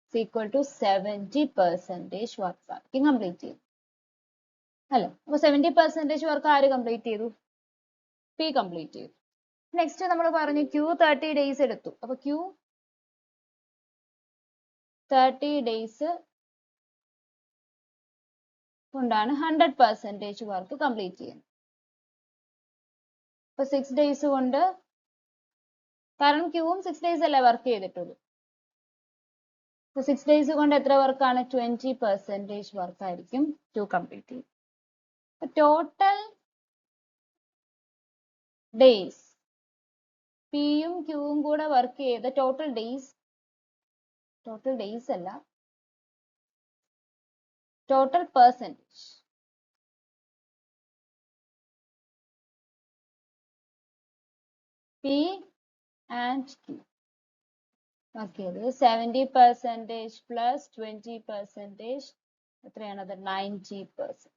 is equal to 70% work ആയിരിക്കും കംപ്ലീറ്റ് ചെയ്തു അല്ലെ. അപ്പൊ 70% വർക്ക് ആര് കംപ്ലീറ്റ് ചെയ്തു? P കംപ്ലീറ്റ് ചെയ്തു. നെക്സ്റ്റ് നമ്മൾ പറഞ്ഞു Q 30 days എടുത്തു. അപ്പൊ Q 30 days കൊണ്ടാണ് 100% വർക്ക് കംപ്ലീറ്റ് ചെയ്യുന്നത്. അപ്പൊ 6 days കൊണ്ട്, കാരണം Qവും 6 days അല്ലേ വർക്ക് ചെയ്തിട്ടുള്ളൂ. 6 days കൊണ്ട് എത്ര വർക്കാണ്? 20% വർക്ക് ആയിരിക്കും Q കംപ്ലീറ്റ് ചെയ്യും. ടോട്ടൽ ഡേയ്സ് പിയും ക്യൂവും കൂടെ വർക്ക് ചെയ്ത ടോട്ടൽ ഡേയ്സ് അല്ല, total percentage. P and Q work ചെയ്തത് 70% പ്ലസ് 20% എത്രയാണത്? 90%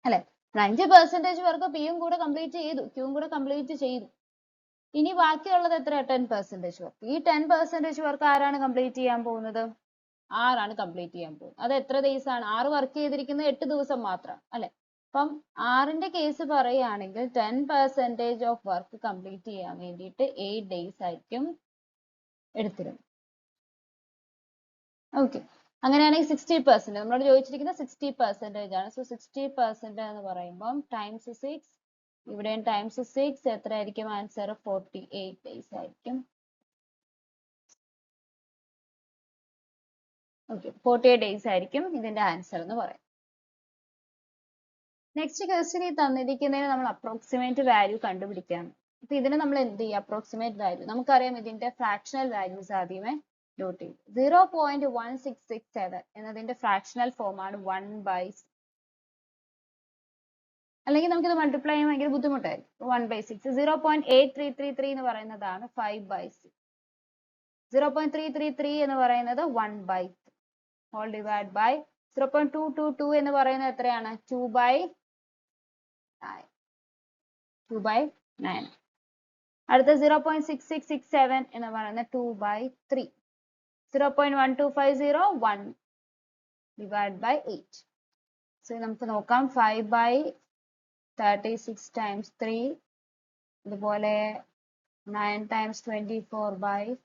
അല്ലെ. 90% വർക്ക് പിയും കൂടെ കംപ്ലീറ്റ് ചെയ്തു, ക്യൂവും കൂടെ കംപ്ലീറ്റ് ചെയ്തു. ഇനി ബാക്കിയുള്ളത് എത്ര? 10% വർക്ക്. ഈ 10% വർക്ക് ആരാണ് കംപ്ലീറ്റ് ചെയ്യാൻ പോകുന്നത്? ആറാണ് കംപ്ലീറ്റ് ചെയ്യാൻ പോകുന്നത്. അത് എത്ര ഡേയ്സ് ആണ്? 6 വർക്ക് ചെയ്തിരിക്കുന്നത് 8 ദിവസം മാത്രം അല്ലെ. അപ്പം ആറിന്റെ കേസ് പറയുകയാണെങ്കിൽ 10% ഓഫ് വർക്ക് കംപ്ലീറ്റ് ചെയ്യാൻ വേണ്ടിയിട്ട് 8 days ആയിരിക്കും എടുത്തിരുന്നത്. ഓക്കെ, അങ്ങനെയാണെങ്കിൽ 60%, നമ്മളോട് ചോദിച്ചിരിക്കുന്നത് 60% ആണ്. സോ 60% എന്ന് പറയുമ്പോൾ ടൈംസ് 6, ഇവിടെയും ടൈംസ് 6, എത്ര ആയിരിക്കും ആൻസർ? 48 days ആയിരിക്കും. ഓക്കെ, 48 days ആയിരിക്കും ഇതിന്റെ ആൻസർ എന്ന് പറയും. നെക്സ്റ്റ് ക്വസ്റ്റ്യനിൽ തന്നിരിക്കുന്നതിന് നമ്മൾ അപ്രോക്സിമേറ്റ് വാല്യൂ കണ്ടുപിടിക്കാം. അപ്പൊ ഇതിന് നമ്മൾ എന്ത് ചെയ്യും? അപ്രോക്സിമേറ്റ് വാല്യൂ നമുക്കറിയാം, ഇതിന്റെ ഫ്രാക്ഷണൽ വാല്യൂസ് ആദ്യമേ നോട്ട് ചെയ്യും. 0.1667 എന്നതിന്റെ ഫ്രാക്ഷണൽ ഫോം ആണ് 1/6. അല്ലെങ്കിൽ നമുക്കിത് മൾട്ടിപ്ലൈ ചെയ്യാൻ ഭയങ്കര ബുദ്ധിമുട്ടായിരിക്കും. 1/6. 0.8333 എന്ന് പറയുന്നതാണ് 5/6. 0.333 എന്ന് പറയുന്നത് 1/3 ഹോൾ ഡിവൈഡ് ബൈ 0.222 എന്ന് പറയുന്നത് എത്രയാണ്? 2/9. അടുത്ത 0.6667 എന്ന് പറയുന്നത് 2/3. 0.1250 1 divided by 8. So നമുക്ക് നോക്കാം 5/36 times 3 ഇതുപോലെ 9 times 24/4.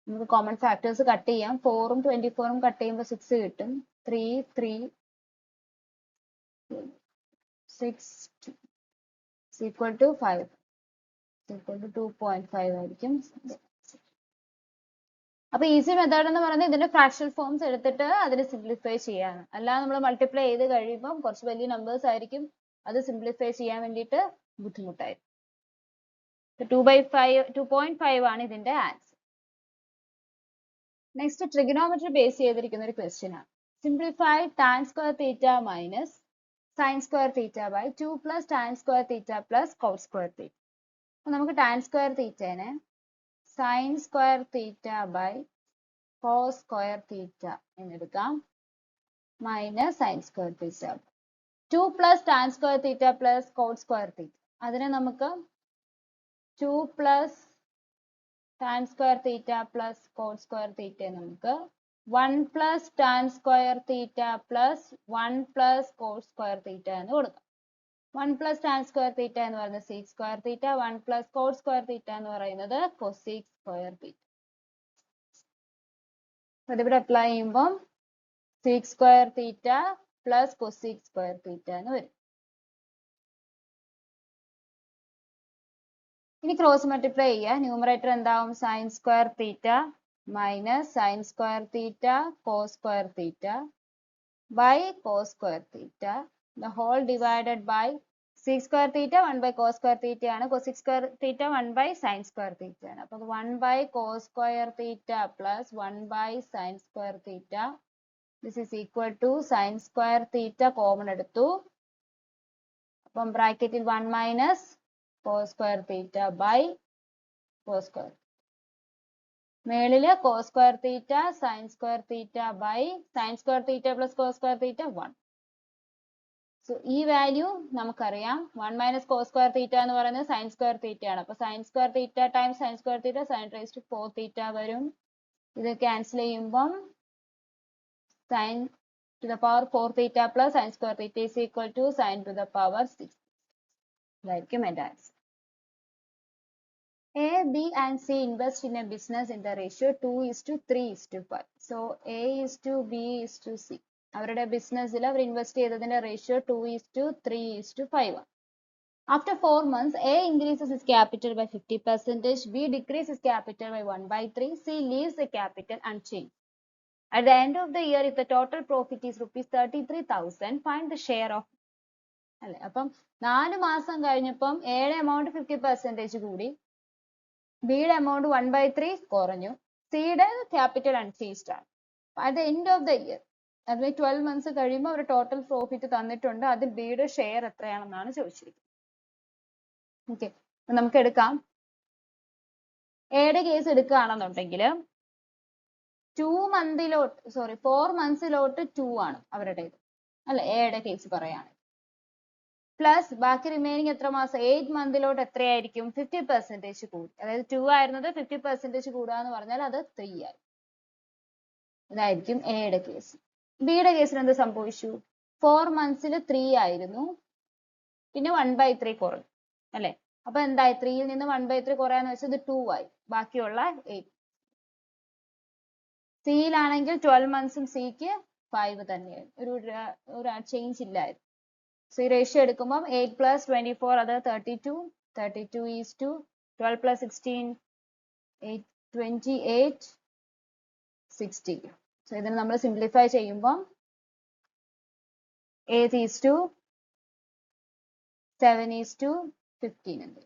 നമുക്ക് കോമൺ ഫാക്ടേഴ്സ് കട്ട് ചെയ്യാം. 4ഉം 24ഉം കട്ട് ചെയ്യുമ്പോൾ 6 കിട്ടും. 3 3 6 is equal to 5 is equal to 2.5 ആയിരിക്കും. അപ്പൊ ഈസി മെത്തേഡ് എന്ന് പറയുന്നത് ഇതിന്റെ ഫ്രാക്ഷണൽ ഫോംസ് എടുത്തിട്ട് അതിനെ സിംപ്ലിഫൈ ചെയ്യാണ്. അല്ലാതെ നമ്മൾ മൾട്ടിപ്ലൈ ചെയ്ത് കഴിയുമ്പോൾ കുറച്ച് വലിയ നമ്പേഴ്സ് ആയിരിക്കും, അത് സിംപ്ലിഫൈ ചെയ്യാൻ വേണ്ടിയിട്ട് ബുദ്ധിമുട്ടായിരിക്കും. 2.5 ആണ് ഇതിന്റെ ആൻസർ. നെക്സ്റ്റ് ട്രിഗണോമെട്രി ബേസ് ചെയ്തിരിക്കുന്ന ഒരു ക്വസ്റ്റ്യൻ ആണ്. Simplify tan square theta minus sine square theta by 2 plus tan square theta plus cos square theta. അപ്പൊ നമുക്ക് tan സ്ക്വയർ തീറ്റനെ sine square theta by cos square theta എന്നെടുക്കാം minus sine square theta 2 plus tan square theta plus cos square theta. അതിനെ നമുക്ക് 2 plus tan square theta plus cos square theta നമുക്ക് 1 plus tan square theta plus 1 plus cos square theta എന്ന് കൊടുക്കാം. 1 plus tan square theta എന്ന് പറയുന്നത് sec square theta, 1 plus cos square theta എന്ന് പറയുന്നത് cosec square theta. അതിവിടെ apply ചെയ്യുമ്പോൾ sec square theta plus cosec square theta എന്ന് വരും. ഇനി ക്രോസ് മൾട്ടിപ്ലൈ ചെയ്യുക. ന്യൂമറേറ്റർ എന്താവും? Sine square theta minus sine square theta cos square theta by cos square theta the whole divided by sec square theta 1 by cos square theta ആണ്, cosec square theta 1 by sine square theta ആണ്. അപ്പൊ 1 by cos square theta plus 1 by sine square theta this is equal to sine square theta common എടുത്തു. അപ്പം ബ്രാക്കറ്റിൽ 1 minus cos square theta by cos square. മേളില് cos square theta sine square theta by sine square theta plus cos square theta 1. So ഈ value നമുക്കറിയാം. 1 minus cos square theta എന്ന് പറയുന്നത് sign square theta ആണ്. അപ്പൊ sine square theta times sine square theta sine raise to 4 theta വരും. ഇത് cancel ചെയ്യുമ്പം sine to the power 4 theta plus sine square theta is equal to sine to the power 6. ഇതായിരിക്കും എന്റെ answer. A, B and C invest in a business in the ratio 2:3:5. So A is to B is to C. അവരുടെ ബിസിനസ്സിൽ അവർ invest ചെയ്തതിന്റെ ratio 2:3:5 ആണ്. After 4 months, A increases his capital by 50%, B decreases his capital by 1/3, C leaves the capital unchanged. At the end of the year, if the total profit is rupees 33,000, find the share of. അല്ലെ, അപ്പം 4 മാസം കഴിഞ്ഞപ്പം എയുടെ amount 50% കൂടി, ബിയുടെ amount 1/3 കുറഞ്ഞു, സിയുടെ capital unchanged ആണ്. At the end of the year, അതായത് 12 months കഴിയുമ്പോൾ അവർ ടോട്ടൽ പ്രോഫിറ്റ് തന്നിട്ടുണ്ട്, അതിൽ ബിയുടെ ഷെയർ എത്രയാണെന്നാണ് ചോദിച്ചിരിക്കുന്നത്. ഓക്കെ, നമുക്ക് എടുക്കാം. എയുടെ കേസ് എടുക്കുകയാണെന്നുണ്ടെങ്കിൽ 4 monthsലോട്ട് 2 ആണ് അവരുടേത്, അല്ലെ, എയുടെ കേസ് പറയുകയാണ്. പ്ലസ് ബാക്കി റിമൈനിങ് എത്ര മാസം? 8 monthsലോട്ട് എത്രയായിരിക്കും? 50% കൂടി. അതായത് 2 ആയിരുന്നത് 50% കൂടുക എന്ന് പറഞ്ഞാൽ അത് 3 ആയി. ഇതായിരിക്കും എയുടെ കേസ്. ബിയുടെ കേസിൽ എന്ത് സംഭവിച്ചു? 4 monthsൽ 3 ആയിരുന്നു, പിന്നെ 1/3 കുറഞ്ഞു, അല്ലെ. അപ്പൊ എന്തായി? 3യിൽ നിന്ന് 1/3 കുറയാന്ന് വെച്ചത് 2 ആയി, ബാക്കിയുള്ള 8. സിയിലാണെങ്കിൽ 12 monthsഉം സിക്ക് 5 തന്നെയായി, ഒരു ചേഞ്ച് ഇല്ലായിരുന്നു. സോ ഈ റേഷ്യോ എടുക്കുമ്പോൾ 8 plus 24 അത് 32 is to 12 plus 16 8 28 60. സോ ഇതിന് നമ്മൾ സിംപ്ലിഫൈ ചെയ്യുമ്പോൾ 8 is to 7 is to 15 ഉണ്ട്.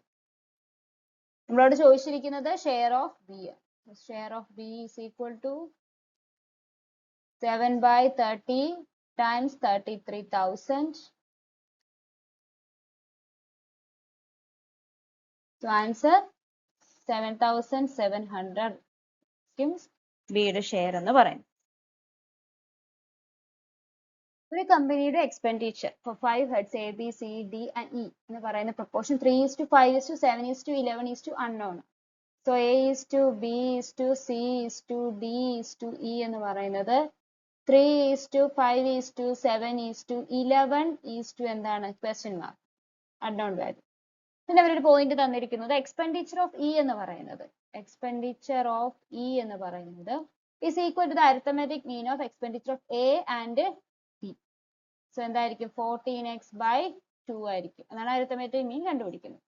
നമ്മളോട് ചോദിച്ചിരിക്കുന്നത് share of B. Share of B is equal to 7/30 times 33,000. So answer 7,700 ബിയുടെ ഷെയർ എന്ന് പറയുന്നത്. ഒരു കമ്പനിയുടെ expenditure for 5 heads A B C D and E എന്ന് പറയുന്ന പ്രൊപ്പോർഷൻ 3:5:7:11 അൺനോൺ. സോ A:2B:C:D:E എന്ന് പറയുന്നത് 3:5:7:11 എന്താണ് ക്വസ്റ്റ്യൻ മാർക്ക് അൺനോൺ വാല്യൂ. പിന്നെ അവരൊരു പോയിന്റ് തന്നിരിക്കുന്നത് എക്സ്പെൻഡിച്ചർ ഓഫ് ഇ എന്ന് പറയുന്നത് is equal to the arithmetic mean of expenditure of A and B. So എന്തായിരിക്കും 14x/2 ആയിരിക്കും. അതാണ് arithmetic mean കണ്ടുപിടിക്കുന്നത്.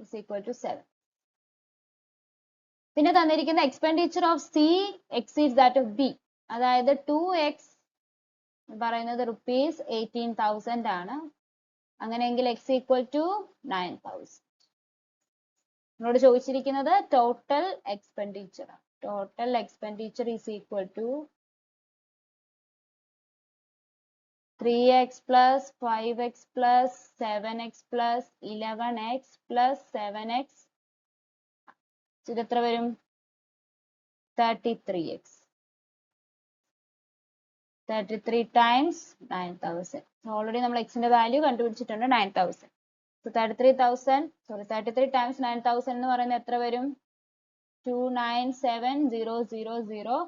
is equal to 7. പിന്നെ തന്നിരിക്കുന്ന expenditure of C exceeds that of B. അതായത് 2x പറയുന്നത് ₹18,000 ആണ്. അങ്ങനെയെങ്കിൽ x equal to 9,000. നമ്മളോട് ചോദിച്ചിരിക്കുന്നത് total expenditure. Total expenditure is equal to 3x plus 5x plus 7x plus 11x plus 7x. ഇത് എത്ര വരും? 33x. 33 times 9,000. ഓൾറെഡി നമ്മൾ എക്സിന്റെ വാല്യൂ കണ്ടുപിടിച്ചിട്ടുണ്ട് 9,000. So 33 times 9,000 എന്ന് പറയുന്നത് എത്ര വരും? 297,000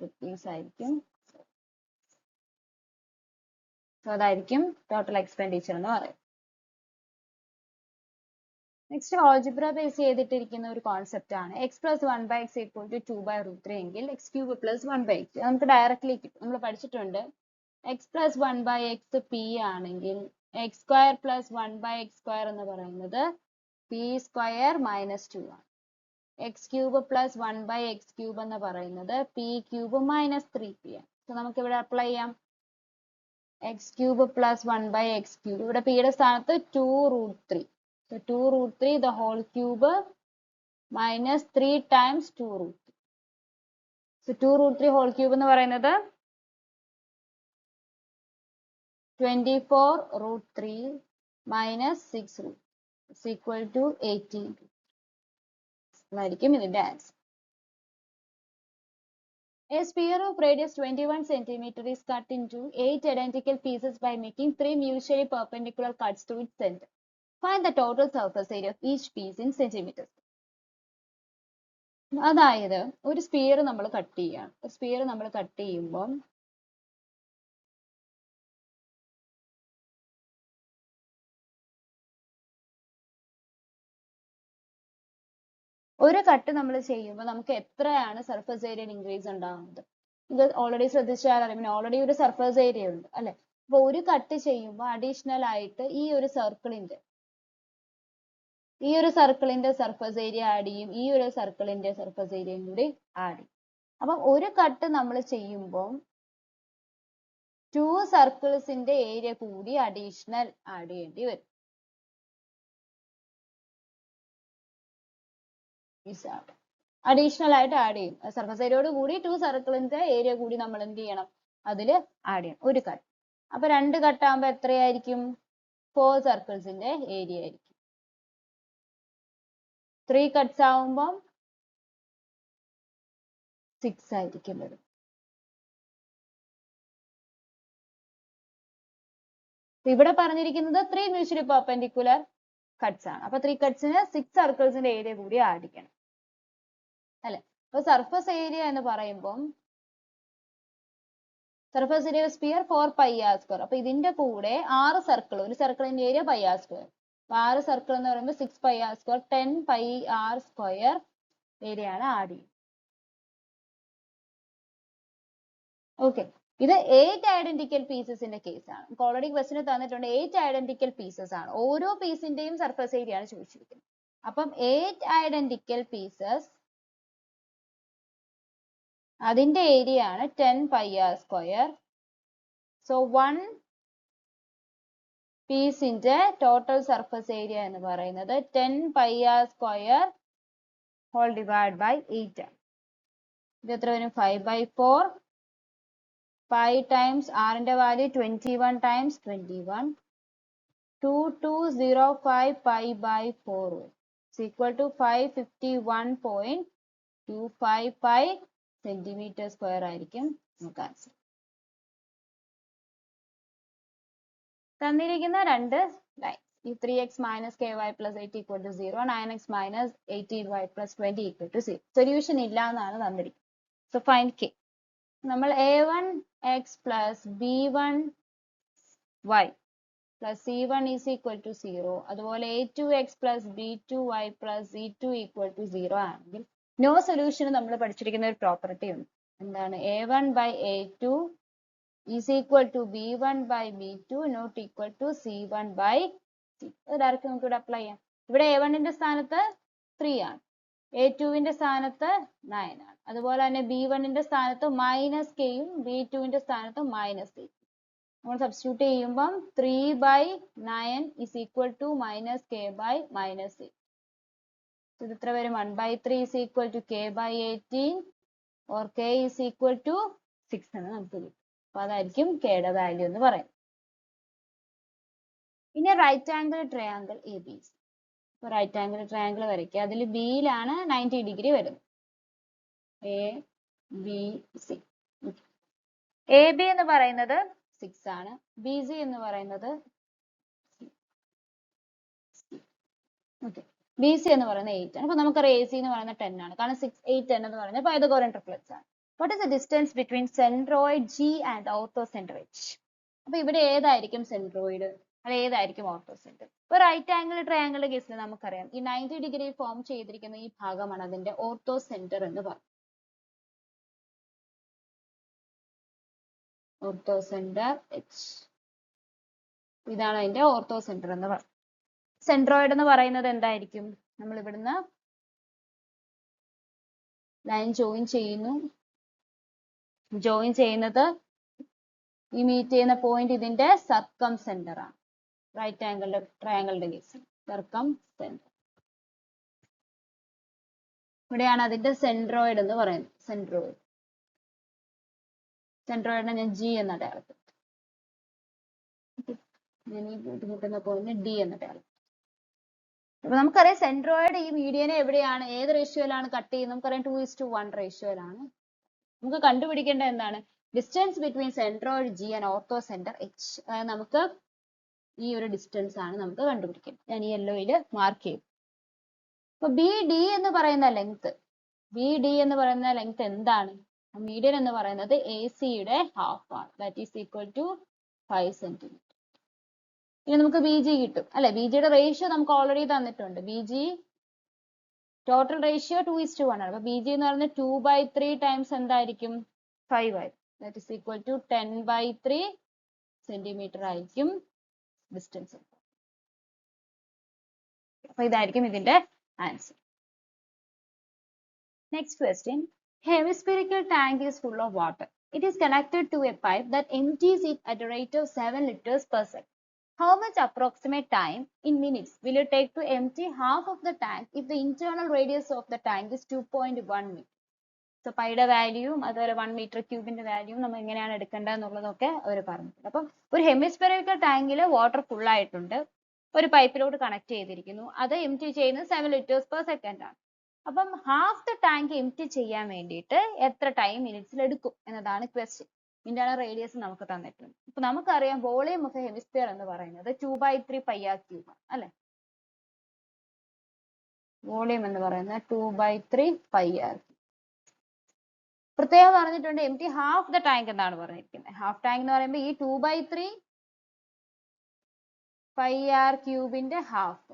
rupees ആയിരിക്കും. സോ അതായിരിക്കും ടോട്ടൽ എക്സ്പെൻഡിച്ചർ എന്ന് പറയുന്നത്. നെക്സ്റ്റ് ഓൾജിബ്ര ബേസ് ചെയ്തിട്ടിരിക്കുന്ന ഒരു കോൺസെപ്റ്റ് ആണ് x plus 1/x equal to 2/√3 എങ്കിൽ x cube plus 1/x നമുക്ക് ഡയറക്ട്ലി കിട്ടും. നമ്മൾ പഠിച്ചിട്ടുണ്ട് x plus 1/x p ആണെങ്കിൽ x square plus 1/x² എന്ന് പറയുന്നത് p square minus 2 ആണ്. x cube plus 1/x³ എന്ന് പറയുന്നത് p cube minus 3p ആണ്. സോ നമുക്ക് ഇവിടെ അപ്ലൈ ചെയ്യാം. x cube plus 1/x³ ഇവിടെ p യുടെ സ്ഥാനത്ത് 2√3. So 2√3 the whole cube minus 3 times 2√3. So 2√3 whole cube എന്ന് പറയുന്നത് 24√3 minus 6√3 is equal to 18. അതായിരിക്കും ഇതിന്റെ answer. A sphere of radius 21 cm is cut into 8 identical pieces by making 3 mutually perpendicular cuts to its center. Find the total surface area of each piece in centimeters. അതായത് ഒരു sphere നമ്മൾ cut ചെയ്യാണ്. Sphere നമ്മൾ cut ചെയ്യുമ്പോൾ ഒരു cut നമ്മൾ ചെയ്യുമ്പോൾ നമുക്ക് എത്രയാണ് സർഫസ് ഏരിയ ഇൻക്രീസ് ഉണ്ടാകുന്നത്? ഇത് ഓൾറെഡി ശ്രദ്ധിച്ചാൽ അറിയാം. ഓൾറെഡി ഒരു സർഫസ് ഏരിയ ഉണ്ട് അല്ലെ? അപ്പൊ ഒരു കട്ട് ചെയ്യുമ്പോൾ അഡീഷണൽ ആയിട്ട് ഈ ഒരു സർക്കിളിന്റെ സർഫസ് ഏരിയ ആഡ് ചെയ്യും. ഈ ഒരു സർക്കിളിന്റെ സർഫസ് ഏരിയയും കൂടി ആഡ് ചെയ്യും. അപ്പം ഒരു കട്ട് നമ്മൾ ചെയ്യുമ്പോൾ 2 സർക്കിൾസിന്റെ ഏരിയ കൂടി അഡീഷണൽ ആഡ് ചെയ്യേണ്ടി വരും. അഡീഷണൽ ആയിട്ട് ആഡ് ചെയ്യും. സർഫസ് ഏരിയയോട് കൂടി 2 സർക്കിളിന്റെ ഏരിയ കൂടി നമ്മൾ എന്ത് ചെയ്യണം? അതിൽ ആഡ് ചെയ്യണം ഒരു കട്ട്. അപ്പൊ 2 കട്ട് ആകുമ്പോൾ എത്രയായിരിക്കും? 4 സർക്കിൾസിന്റെ ഏരിയ ആയിരിക്കും. 3 കട്ട്സ് ആവുമ്പം 6 ആയിരിക്കും വരും. ഇവിടെ പറഞ്ഞിരിക്കുന്നത് 3 മ്യൂച്വലി പെർപെൻഡിക്കുലർ കട്ട്സ് ആണ്. അപ്പൊ 3 കട്ട്സിന് 6 സർക്കിൾസിന്റെ ഏരിയ കൂടി ആഡ് ചെയ്യണം അല്ലെ? അപ്പൊ സർഫസ് ഏരിയ എന്ന് പറയുമ്പോൾ സർഫസ് ഏരിയ സ്പിയർ 4πr². അപ്പൊ ഇതിന്റെ കൂടെ 6 സർക്കിൾ, ഒരു സർക്കിളിന്റെ ഏരിയ πr². അപ്പൊ 6 സർക്കിൾ എന്ന് പറയുമ്പോൾ 6πr², 10πr² ഏരിയ ആണ് ആഡ് ചെയ്യുന്നത്. ഓക്കെ, ഇത് 8 ഐഡന്റിക്കൽ പീസസിന്റെ കേസ് ആണ്. നമുക്ക് ഓൾറെഡി ക്വസ്റ്റിന് തന്നിട്ടുണ്ട് 8 ഐഡന്റിക്കൽ പീസസ് ആണ്. ഓരോ പീസിന്റെയും സർഫസ് ഏരിയ ആണ് ചോദിച്ചിരിക്കുന്നത്. അപ്പം 8 ഐഡന്റിക്കൽ പീസസ്, അതിന്റെ ഏരിയ ആണ് 10πr². സോ 1 പീസിന്റെ ടോട്ടൽ സർഫസ് ഏരിയ എന്ന് പറയുന്നത് 10πr² ഹോൾ ഡിവൈഡ് ബൈ 8 ആണ്. ഇത് എത്ര വരും? 5/4. 5 times r ന്റെ value 21 times 21. 2205 pi/4 is equal to 551.255 centimeter square ആയിരിക്കും നമുക്ക് ആൻസർ. തന്നിരിക്കുന്ന രണ്ട് ലൈൻ ഈ 3x minus ky plus 8 equal to 0, 9x minus 18y plus 20 equal to 0. Solution ഇല്ല എന്നാണ് തന്നിരിക്കുന്നത്. So find k. നമ്മൾ a1x plus b1y plus c1 is equal to 0. അതുപോലെ a2x plus b2y plus c2 equal to 0 ആണെങ്കിൽ no solution നമ്മൾ പഠിച്ചിരിക്കുന്ന ഒരു property ഉണ്ട്. എന്താണ്? a1 by a2 is equal to b1 by b2 not equal to c1 by c. അത് direct നമുക്ക് ഇവിടെ apply ചെയ്യാം. ഇവിടെ a1 ന്റെ സ്ഥാനത്ത് 3 ആണ്, a2 ന്റെ സ്ഥാനത്ത് 9 ആണ്. അതുപോലെ തന്നെ b1 ന്റെ സ്ഥാനത്ത് മൈനസ് കെയും b2 ന്റെ സ്ഥാനത്ത് മൈനസ് കെ. നമ്മൾ സബ്സ്റ്റിറ്റ്യൂട്ട് ചെയ്യുമ്പം 3 by 9 is equal to minus k by minus 8. ഇത് എത്ര വരും? 1 by 3 is equal to k by 18 or k is equal to 6 എന്ന് നമുക്ക് കിട്ടും. അപ്പൊ അതായിരിക്കും കെയുടെ വാല്യൂ എന്ന് പറയുന്നത്. ഇനി right angle triangle A B C. ഇപ്പൊ റൈറ്റ് ആംഗിൾ ട്രയാംഗിൾ വരയ്ക്കുക. അതിൽ ബിയിലാണ് 90 ഡിഗ്രി വരുന്നത്. A B C. A B എന്ന് പറയുന്നത് 6 ആണ്, ബി സി എന്ന് പറയുന്നത് ബി സി എന്ന് പറയുന്നത് 8 ആണ്. അപ്പൊ നമുക്കറിയാം എ സി എന്ന് പറയുന്നത് 10 ആണ്. കാരണം 6, 8, 10 എന്ന് പറയുന്നത് പൈതഗോറൻ ട്രിപ്ലറ്റ്സ് ആണ്. What is the distance between centroid G and orthocentroid G? അപ്പൊ ഇവിടെ ഏതായിരിക്കും സെൻട്രോയിഡ്, അത് ഏതായിരിക്കും ഓർത്തോസെൻട്രോയിഡ്? ഇപ്പൊ റൈറ്റ് ആംഗിൾ ട്രയാംഗിൾ കേസിൽ നമുക്കറിയാം ഈ 90 ഡിഗ്രി ഫോം ചെയ്തിരിക്കുന്ന ഈ ഭാഗമാണ് അതിന്റെ ഓർത്തോ സെന്റർ എന്ന് പറയുന്നത്. ഓർത്തോ സെന്റർ എച്ച്, ഇതാണ് അതിന്റെ ഓർത്തോ സെന്റർ എന്ന് പറയുന്നത്. സെൻട്രോയിഡ് എന്ന് പറയുന്നത് എന്തായിരിക്കും? നമ്മൾ ഇവിടുന്ന് ലൈൻ ജോയിൻ ചെയ്യുന്നു. ജോയിൻ ചെയ്യുന്നത് ഈ മീറ്റ് ചെയ്യുന്ന പോയിന്റ് ഇതിന്റെ സർക്കം സെന്റർ ആണ്. റൈറ്റ് ആംഗിളിന്റെ ട്രയാംഗിളിന്റെ കേസിൽ സർക്കം സെന്റർ. ഇവിടെയാണ് അതിന്റെ സെൻട്രോയിഡ് എന്ന് പറയുന്നത്. സെൻട്രോയിഡ്, സെൻട്രോയിഡിനെ ഞാൻ ജി എന്ന അടയാളത്തിൽ, ഞാൻ ഈ കൂട്ടുമുട്ടുന്ന പോയിന്റ് ഡി എന്ന അടയാളം. അപ്പൊ നമുക്കറിയാം സെൻട്രോയിഡ് ഈ മീഡിയനെ എവിടെയാണ്, ഏത് റേഷ്യോയിലാണ് കട്ട് ചെയ്യുന്നത്? നമുക്കറിയാം 2:1 റേഷ്യോയിലാണ്. നമുക്ക് കണ്ടുപിടിക്കേണ്ടത് എന്താണ്? Distance between centroid G and ortho centre H. അതായത് നമുക്ക് ഈ ഒരു ഡിസ്റ്റൻസ് ആണ് നമുക്ക് കണ്ടുപിടിക്കേണ്ടത്. ഞാൻ ഈ യെല്ലോയില് മാർക്ക് ചെയ്തു. അപ്പൊ ബി ഡി എന്ന് പറയുന്ന ലെങ്ത്, ബി ഡി എന്ന് പറയുന്ന ലെങ്ത് എന്താണ്? മീഡിയൻ എന്ന് പറയുന്നത് എ സിയുടെ ഹാഫ് ആണ്. That is equal to 5 centimetre. ഇനി നമുക്ക് ബി ജി കിട്ടും അല്ലെ? ബി ജിയുടെ റേഷ്യോ നമുക്ക് ഓൾറെഡി തന്നിട്ടുണ്ട്. ബി ജി ടോട്ടൽ റേഷ്യോ 2:1 ആണ്. അപ്പൊ ബി ജി എന്ന് പറയുന്നത് 2/3 ടൈംസ് എന്തായിരിക്കും? 5 ആയിരിക്കും. That is equal to 10/3 centimetre ആയിരിക്കും ഡിസ്റ്റൻസ്. അപ്പൊ ഇതായിരിക്കും ഇതിന്റെ answer. Next question. Hemispherical tank is full of water. It is connected to a pipe that empties it at a rate of 7 liters per second. How much approximate time in minutes will it take to empty half of the tank if the internal radius of the tank is 2.1 meter? So പൈയുടെ വാല്യൂവും അതുപോലെ 1 metre ക്യൂബിന്റെ വാല്യൂവും നമ്മൾ എങ്ങനെയാണ് എടുക്കേണ്ടതെന്നുള്ളതൊക്കെ അവർ പറഞ്ഞിട്ടുണ്ട്. അപ്പം ഒരു hemispherical ടാങ്കിൽ water full ആയിട്ടുണ്ട്, ഒരു പൈപ്പിലോട്ട് connect ചെയ്തിരിക്കുന്നു, അത് എംറ്റി ചെയ്യുന്നത് 7 liters per second ആണ്. അപ്പം ഹാഫ് ദ ടാങ്ക് എംറ്റി ചെയ്യാൻ വേണ്ടിയിട്ട് എത്ര ടൈം മിനിറ്റ്സിൽ എടുക്കും എന്നതാണ് ക്വസ്റ്റ്യൻ. ഇന്റേണൽ റേഡിയസ് നമുക്ക് തന്നിട്ടുണ്ട്. ഇപ്പൊ നമുക്കറിയാം വോളിയം ഓഫ് ഹെമിസ്ഫിയർ എന്ന് പറയുന്നത് 2/3 πr ക്യൂബ് ആണ് അല്ലെ? വോളിയം എന്ന് പറയുന്നത് 2/3 πr. പ്രത്യേകം പറഞ്ഞിട്ടുണ്ട് എംറ്റി ഹാഫ് ദ ടാങ്ക് എന്നാണ് പറഞ്ഞിരിക്കുന്നത്. ഹാഫ് ടാങ്ക് എന്ന് പറയുമ്പോൾ ഈ 2/3 πr ക്യൂബിന്റെ ഹാഫ്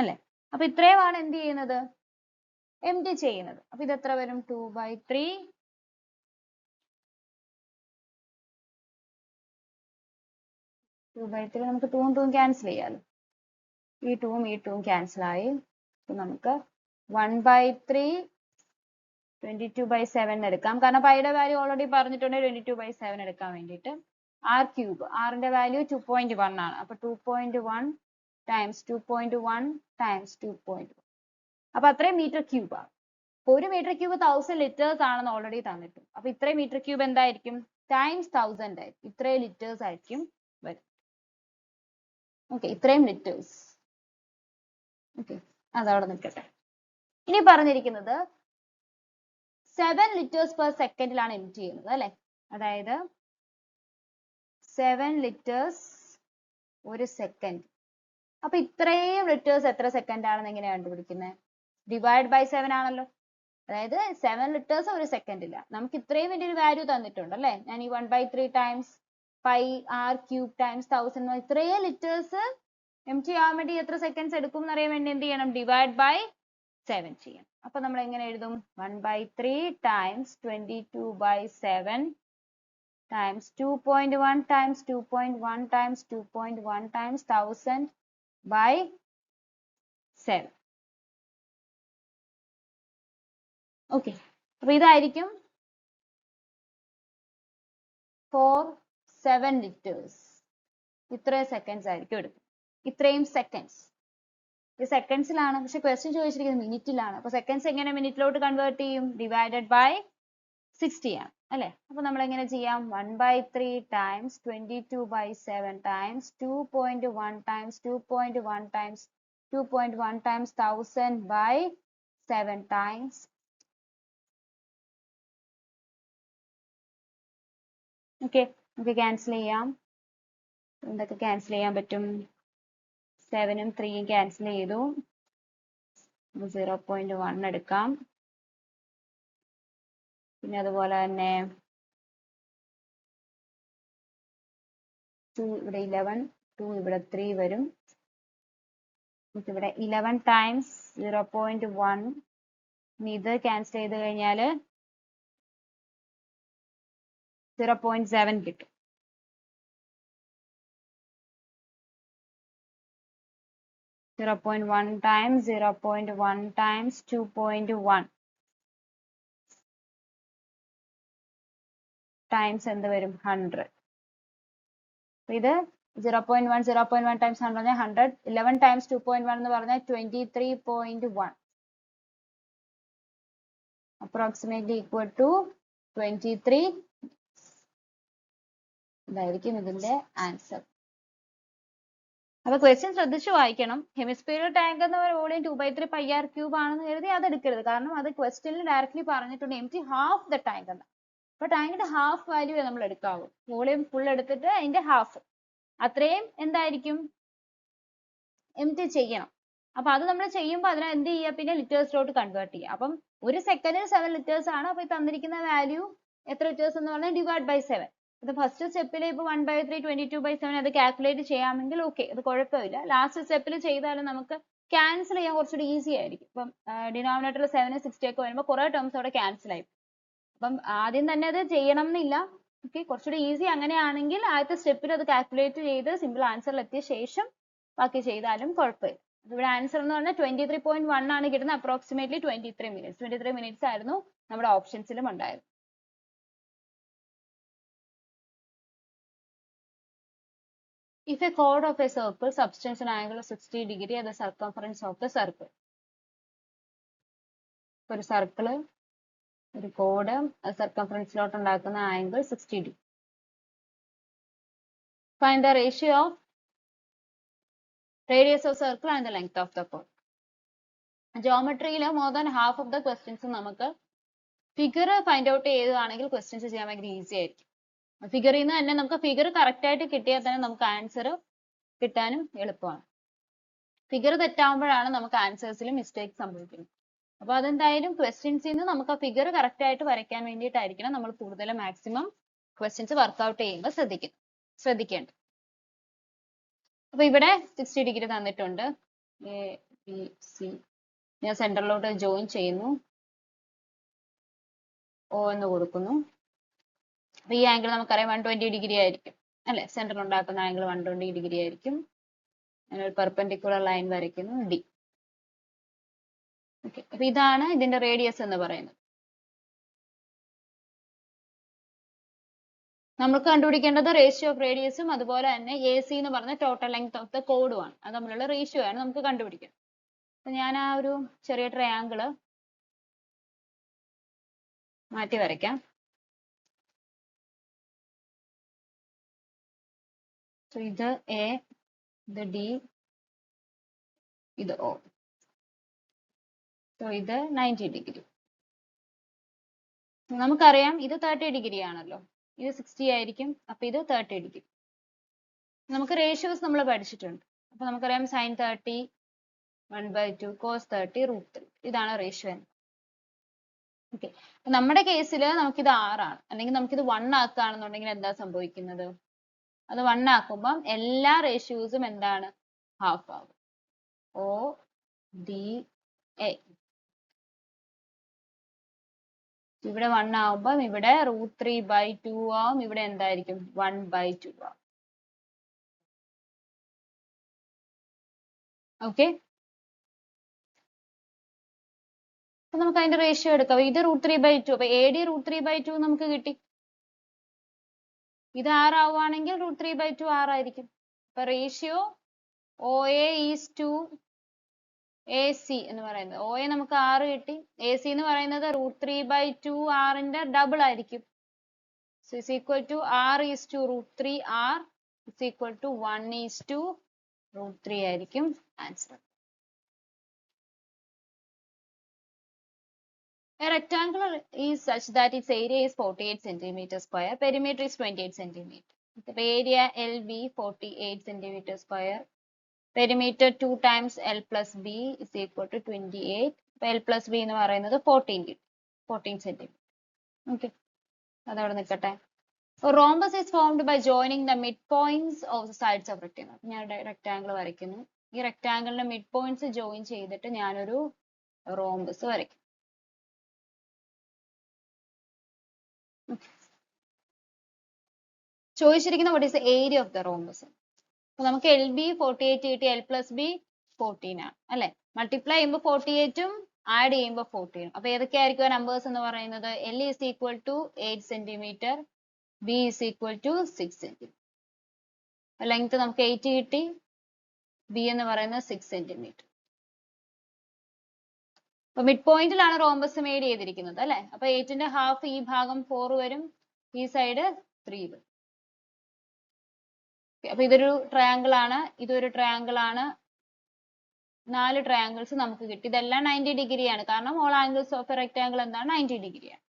അല്ലെ? അപ്പൊ ഇത്രയുമാണ് എന്ത് ചെയ്യുന്നത്? എംറ്റി ചെയ്യുന്നത്. അപ്പൊ ഇത് എത്ര വരും? 2/3 നമുക്ക് 2 ഉം 2 ഉം ക്യാൻസൽ ചെയ്യാലോ. ഈ 2 ഉം ഈ 2 ഉം ക്യാൻസൽ ആയി. നമുക്ക് 1/3 22/7 എടുക്കാം. കാരണം പൈയുടെ വാല്യൂ ഓൾറെഡി പറഞ്ഞിട്ടുണ്ട് 22/7 എടുക്കാൻ വേണ്ടിയിട്ട്. ആർ ക്യൂബ്, ആറിന്റെ വാല്യൂ 2.1 ആണ്. അപ്പൊ 2.1 ടൈംസ് 2.1 ടൈംസ് 2.1, അപ്പൊ അത്രയും മീറ്റർ ക്യൂബ് ആണ്. ഒരു മീറ്റർ ക്യൂബ് 1000 ലിറ്റേഴ്സ് ആണെന്ന് ഓൾറെഡി തന്നിട്ടുണ്ട്. അപ്പൊ ഇത്രയും മീറ്റർ ക്യൂബ് എന്തായിരിക്കും? ടൈംസ് 1000 ആയിരിക്കും. ഇത്രയും ലിറ്റേഴ്സ് ആയിരിക്കും വരും. ഓക്കെ, ഇത്രയും ലിറ്റേഴ്സ്. ഓക്കെ, അതവിടെ നിൽക്കട്ടെ. ഇനി പറഞ്ഞിരിക്കുന്നത് 7 liters per second എംറ്റി ചെയ്യുന്നത് അല്ലെ? അതായത് 7 ലിറ്റേഴ്സ് ഒരു സെക്കൻഡ്. അപ്പൊ ഇത്രയും ലിറ്റേഴ്സ് എത്ര സെക്കൻഡ് ആണെന്ന് എങ്ങനെയാണ് കണ്ടുപിടിക്കുന്നത്? ഡിവൈഡ് ബൈ 7 ആണല്ലോ. അതായത് 7 ലിറ്റേഴ്സ് ഒരു സെക്കൻഡില്ല. നമുക്ക് ഇത്രയും വലിയൊരു വാല്യൂ തന്നിട്ടുണ്ട് അല്ലേ? ഞാൻ ഈ 1/3 times pi r cube times 1000 ഇത്രയും ലിറ്റേഴ്സ് എംറ്റി ആവാൻ വേണ്ടി എത്ര സെക്കൻഡ്സ് എടുക്കും എന്നറിയാൻ വേണ്ടി എന്ത് ചെയ്യണം? ഡിവൈഡ് ബൈ 7 ചെയ്യണം. അപ്പൊ നമ്മൾ എങ്ങനെ എഴുതും? 1/3 times 22/7 times 2.1 times 2.1 times 2.1 times 1000 by 7. Okay. അപ്പോൾ ഇതായിരിക്കും for 7 liters. ഇത്രയും സെക്കൻഡ്സ് ആയിരിക്കും എടുക്കും. ഇത്രയും സെക്കൻഡ്സ്. ഇത് സെക്കൻഡ്സിലാണ്, പക്ഷെ ക്വസ്റ്റ്യൻ ചോദിച്ചിരിക്കുന്നത് മിനിറ്റിലാണ്. അപ്പോൾ സെക്കൻഡ്സ് എങ്ങനെ മിനിറ്റിലോട്ട് കൺവേർട്ട് ചെയ്യും? ഡിവൈഡഡ് ബൈ 60 ആണ് അല്ലേ? അപ്പൊ നമ്മൾ എങ്ങനെ ചെയ്യാം? 1/3 times 22/7 times 2.1 times 2.1 times 2.1 times 1000 by 7 times. Okay, നമുക്ക് ക്യാൻസൽ ചെയ്യാം. എന്തൊക്കെ ക്യാൻസൽ ചെയ്യാൻ പറ്റും? 7ഉം 3ഉം ക്യാൻസൽ ചെയ്തു. 0.1 എടുക്കാം. പിന്നെ അതുപോലെ തന്നെ 2 ഇവിടെ 11, 2 ഇവിടെ 3 വരും. ഇവിടെ 11 times 0.1. ഇത് ക്യാൻസൽ ചെയ്ത് കഴിഞ്ഞാൽ 0.7 കിട്ടും. (0.1 times 0.1 times 2.1 times എന്ത് വരും? 100. ഇത് 0.1 0.1 times 100 100. 11 times 2.1 എന്ന് പറഞ്ഞാൽ 23.1. approximately equal to 23. ഇതായിരിക്കും ഇതിന്റെ ആൻസർ. അപ്പൊ ക്വസ്റ്റ്യൻ ശ്രദ്ധിച്ചു വായിക്കണം. ഹെമിസ്ഫിയറൽ ടാങ്ക് എന്ന വോളിയം 2/3 πr ക്യൂബ് ആണെന്ന് കരുതി അത് എടുക്കരുത്. കാരണം അത് ക്വസ്റ്റ്യനിൽ ഡയറക്ട്ലി പറഞ്ഞിട്ടുണ്ട് എംറ്റി ഹാഫ് ദ ടാങ്ക് എന്ന്. അപ്പൊ ടാങ്കിന്റെ ഹാഫ് വാല്യൂ നമ്മൾ എടുക്കാവൂ. വോളിയം ഫുൾ എടുത്തിട്ട് അതിന്റെ ഹാഫ് അത്രയും എന്തായിരിക്കും? എംറ്റി ചെയ്യണം. അപ്പൊ അത് നമ്മൾ ചെയ്യുമ്പോൾ അതിനെ എന്ത് ചെയ്യുക? പിന്നെ ലിറ്റേഴ്സിലോട്ട് കൺവേർട്ട് ചെയ്യുക. അപ്പം ഒരു സെക്കൻഡിൽ 7 ലിറ്റേഴ്സ് ആണ്. അപ്പൊ തന്നിരിക്കുന്ന വാല്യൂ എത്ര ലിറ്റേഴ്സ് എന്ന് പറഞ്ഞാൽ ഡിവൈഡ് ബൈ 7. ഇത് ഫസ്റ്റ് സ്റ്റെപ്പിൽ ഇപ്പൊ 1/3 22/7 അത് കാൽക്കുലേറ്റ് ചെയ്യാമെങ്കിൽ ഓക്കെ, അത് കുഴപ്പമില്ല. ലാസ്റ്റ് സ്റ്റെപ്പിൽ ചെയ്താലും നമുക്ക് ക്യാൻസൽ ചെയ്യാൻ കുറച്ചുകൂടി ഈസി ആയിരിക്കും. ഇപ്പം ഡിനോമിനേറ്ററിൽ 7 60 ഒക്കെ വരുമ്പോൾ കുറെ ടേംസ് അവിടെ ക്യാൻസൽ ആയി. അപ്പം ആദ്യം തന്നെ അത് ചെയ്യണം എന്നില്ല. ഓക്കെ, കുറച്ചുകൂടി ഈസി അങ്ങനെയാണെങ്കിൽ ആദ്യത്തെ സ്റ്റെപ്പിൽ അത് കാൽക്കുലേറ്റ് ചെയ്ത് സിമ്പിൾ ആൻസറിൽ എത്തിയ ശേഷം ബാക്കി ചെയ്താലും കുഴപ്പമില്ല. ഇവിടെ ആൻസർ എന്ന് പറഞ്ഞാൽ 23.1 ആണ് കിട്ടുന്നത്. Approximately 23 minutes. 23 minutes ആയിരുന്നു നമ്മുടെ ഓപ്ഷൻസിലും ഉണ്ടായത്. If a chord of a circle subtends an angle of 60 degree at the circumference of the circle. ഒരു സർക്കിള് ഒരു കോഡ് സർക്കംഫറൻസിലോട്ട് ഉണ്ടാക്കുന്ന angle 60 degree. Find the ratio of radius of circle and the length of the chord. ജോമെട്രിയിൽ more than half of the questions നമുക്ക് figure find out ചെയ്തതാണെങ്കിൽ questions ചെയ്യാൻ ഭയങ്കര easy ആയിരിക്കും. ഫിഗറിൽ നിന്ന് തന്നെ നമുക്ക് ഫിഗർ കറക്റ്റ് ആയിട്ട് കിട്ടിയാൽ തന്നെ നമുക്ക് ആൻസർ കിട്ടാനും എളുപ്പമാണ്. ഫിഗർ തെറ്റാവുമ്പോഴാണ് നമുക്ക് ആൻസേഴ്സിൽ മിസ്റ്റേക്ക് സംഭവിക്കുന്നത്. അപ്പൊ അതെന്തായാലും ക്വസ്റ്റ്യൻസിൽ നിന്ന് നമുക്ക് ആ ഫിഗർ കറക്റ്റ് ആയിട്ട് വരയ്ക്കാൻ വേണ്ടിയിട്ടായിരിക്കണം നമ്മൾ കൂടുതലും മാക്സിമം ക്വസ്റ്റ്യൻസ് വർക്ക്ഔട്ട് ചെയ്യുമ്പോൾ ശ്രദ്ധിക്കേണ്ടത്. അപ്പൊ ഇവിടെ 60 ഡിഗ്രി തന്നിട്ടുണ്ട്. എ ബി സി ഞാൻ സെന്ററിലോട്ട് ജോയിൻ ചെയ്യുന്നു. O എന്ന് കൊടുക്കുന്നു. അപ്പൊ ഈ ആംഗിൾ നമുക്കറിയാം 120 ഡിഗ്രി ആയിരിക്കും അല്ലെ? സെന്ററിൽ ഉണ്ടാക്കുന്ന ആംഗിൾ 120 ഡിഗ്രി ആയിരിക്കും. ഞാനൊരു പെർപെൻഡിക്കുലർ ലൈൻ വരയ്ക്കുന്നു ഡി. ഓക്കെ, അപ്പൊ ഇതാണ് ഇതിന്റെ റേഡിയസ് എന്ന് പറയുന്നത്. നമുക്ക് കണ്ടുപിടിക്കേണ്ടത് റേഷ്യോ ഓഫ് റേഡിയസും അതുപോലെ തന്നെ എ സി എന്ന് പറഞ്ഞ ടോട്ടൽ ലെങ്ത് ഓഫ് ദ കോഡുമാണ്. അത് തമ്മിലുള്ള റേഷ്യോ ആണ് നമുക്ക് കണ്ടുപിടിക്കുന്നത്. അപ്പൊ ഞാൻ ആ ഒരു ചെറിയ ട്രയാങ്കിള് മാറ്റി വരയ്ക്കാം. ഇത് എ, ഇത് ഡി, ഇത് ഒ. ഇത് 90 ഡിഗ്രി. നമുക്കറിയാം ഇത് 30 ഡിഗ്രി ആണല്ലോ. ഇത് 60 ആയിരിക്കും. അപ്പൊ ഇത് 30 ഡിഗ്രി. നമുക്ക് റേഷ്യോസ് നമ്മൾ പഠിച്ചിട്ടുണ്ട്. അപ്പൊ നമുക്കറിയാം sin 30 1/2 cos 30 √3. ഇതാണ് റേഷ്യോ. ഓക്കെ, നമ്മുടെ കേസിൽ നമുക്കിത് 6 ആണ്, അല്ലെങ്കിൽ നമുക്കിത് 1 ആക്കുകയാണെന്നുണ്ടെങ്കിൽ എന്താ സംഭവിക്കുന്നത്? അത് 1 ആക്കുമ്പം എല്ലാ റേഷ്യോസും എന്താണ്? ഹാഫ് ആകും. ODA. ഇവിടെ 1 ആവുമ്പം ഇവിടെ √3/2 ആവും. ഇവിടെ എന്തായിരിക്കും? 1/2 ആവും. ഓക്കെ, അപ്പൊ നമുക്ക് അതിന്റെ റേഷ്യോ എടുക്കാം. ഇത് √3/2. അപ്പൊ AD √3/2 നമുക്ക് കിട്ടി. ഇത് 6 ആവുകയാണെങ്കിൽ √3/2 6 ആയിരിക്കും. അപ്പൊ ratio OA is to AC എന്ന് പറയുന്നത്, OA നമുക്ക് 6 കിട്ടി. AC എന്ന് പറയുന്നത് √3/2 6ന്റെ ഡബിൾ ആയിരിക്കും. So is equal to R is to √3 R is equal to 1 is to √3 ആയിരിക്കും answer. A rectangle is such that its area is 48 centimeter square, perimeter is 28 centimeter. The area LB 48 centimeter square, perimeter 2 times L plus B is equal to 28. L plus B എന്ന് പറയുന്നത് 14 centimeter. Okay, അതവിടെ നിൽക്കട്ടെ. A rhombus is formed by joining the midpoints of the sides of rectangle. ഞാൻ rectangle വരയ്ക്കുന്നു. ഈ rectangleന്റെ midpoints join ചെയ്തിട്ട് ഞാനൊരു rhombus വരയ്ക്കും. ചോദിച്ചിരിക്കുന്ന what is the area of the rhombus? അപ്പൊ നമുക്ക് LB 48 കിട്ടി, L plus B 14 ആണ് അല്ലെ. മൾട്ടിപ്ലൈ ചെയ്യുമ്പോൾ 48ഉം ആഡ് ചെയ്യുമ്പോൾ 14. അപ്പൊ ഏതൊക്കെയായിരിക്കും നമ്പേഴ്സ് എന്ന് പറയുന്നത്? L is equal to 8 centimeter, B is equal to 6 centimeter. Length നമുക്ക് 8 കിട്ടി, B എന്ന് പറയുന്നത് 6 centimeter. അപ്പൊ മിഡ് പോയിന്റിലാണ് റോംബസ് മെയ്ഡ് ചെയ്തിരിക്കുന്നത് അല്ലെ. അപ്പൊ 8ന്റെ ഹാഫ് ഈ ഭാഗം 4 വരും, ഈ സൈഡ് 3 വരും. അപ്പൊ ഇതൊരു ട്രയാങ്കിൾ ആണ്, ഇതൊരു ട്രയാങ്കിൾ ആണ്. 4 ട്രയാങ്കിൾസ് നമുക്ക് കിട്ടി. ഇതെല്ലാം 90 ഡിഗ്രി ആണ്, കാരണം all angles of A rectangle എന്താണ്? 90 ഡിഗ്രി ആണ്.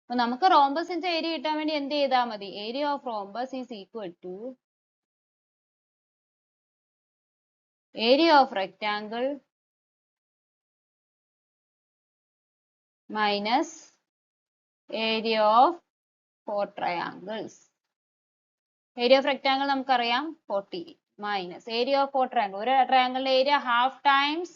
അപ്പൊ നമുക്ക് റോംബസിന്റെ ഏരിയ കിട്ടാൻ വേണ്ടി എന്ത് ചെയ്താൽ മതി? Area of rhombus is equal to area of rectangle minus area of 4 triangles. Area of rectangle നമുക്കറിയാം 40 മൈനസ് ഏരിയ ഓഫ് 4 ട്രയാങ്കിൾ. ഒരു ട്രയാങ്കിളിന്റെ ഏരിയ ഹാഫ് ടൈംസ്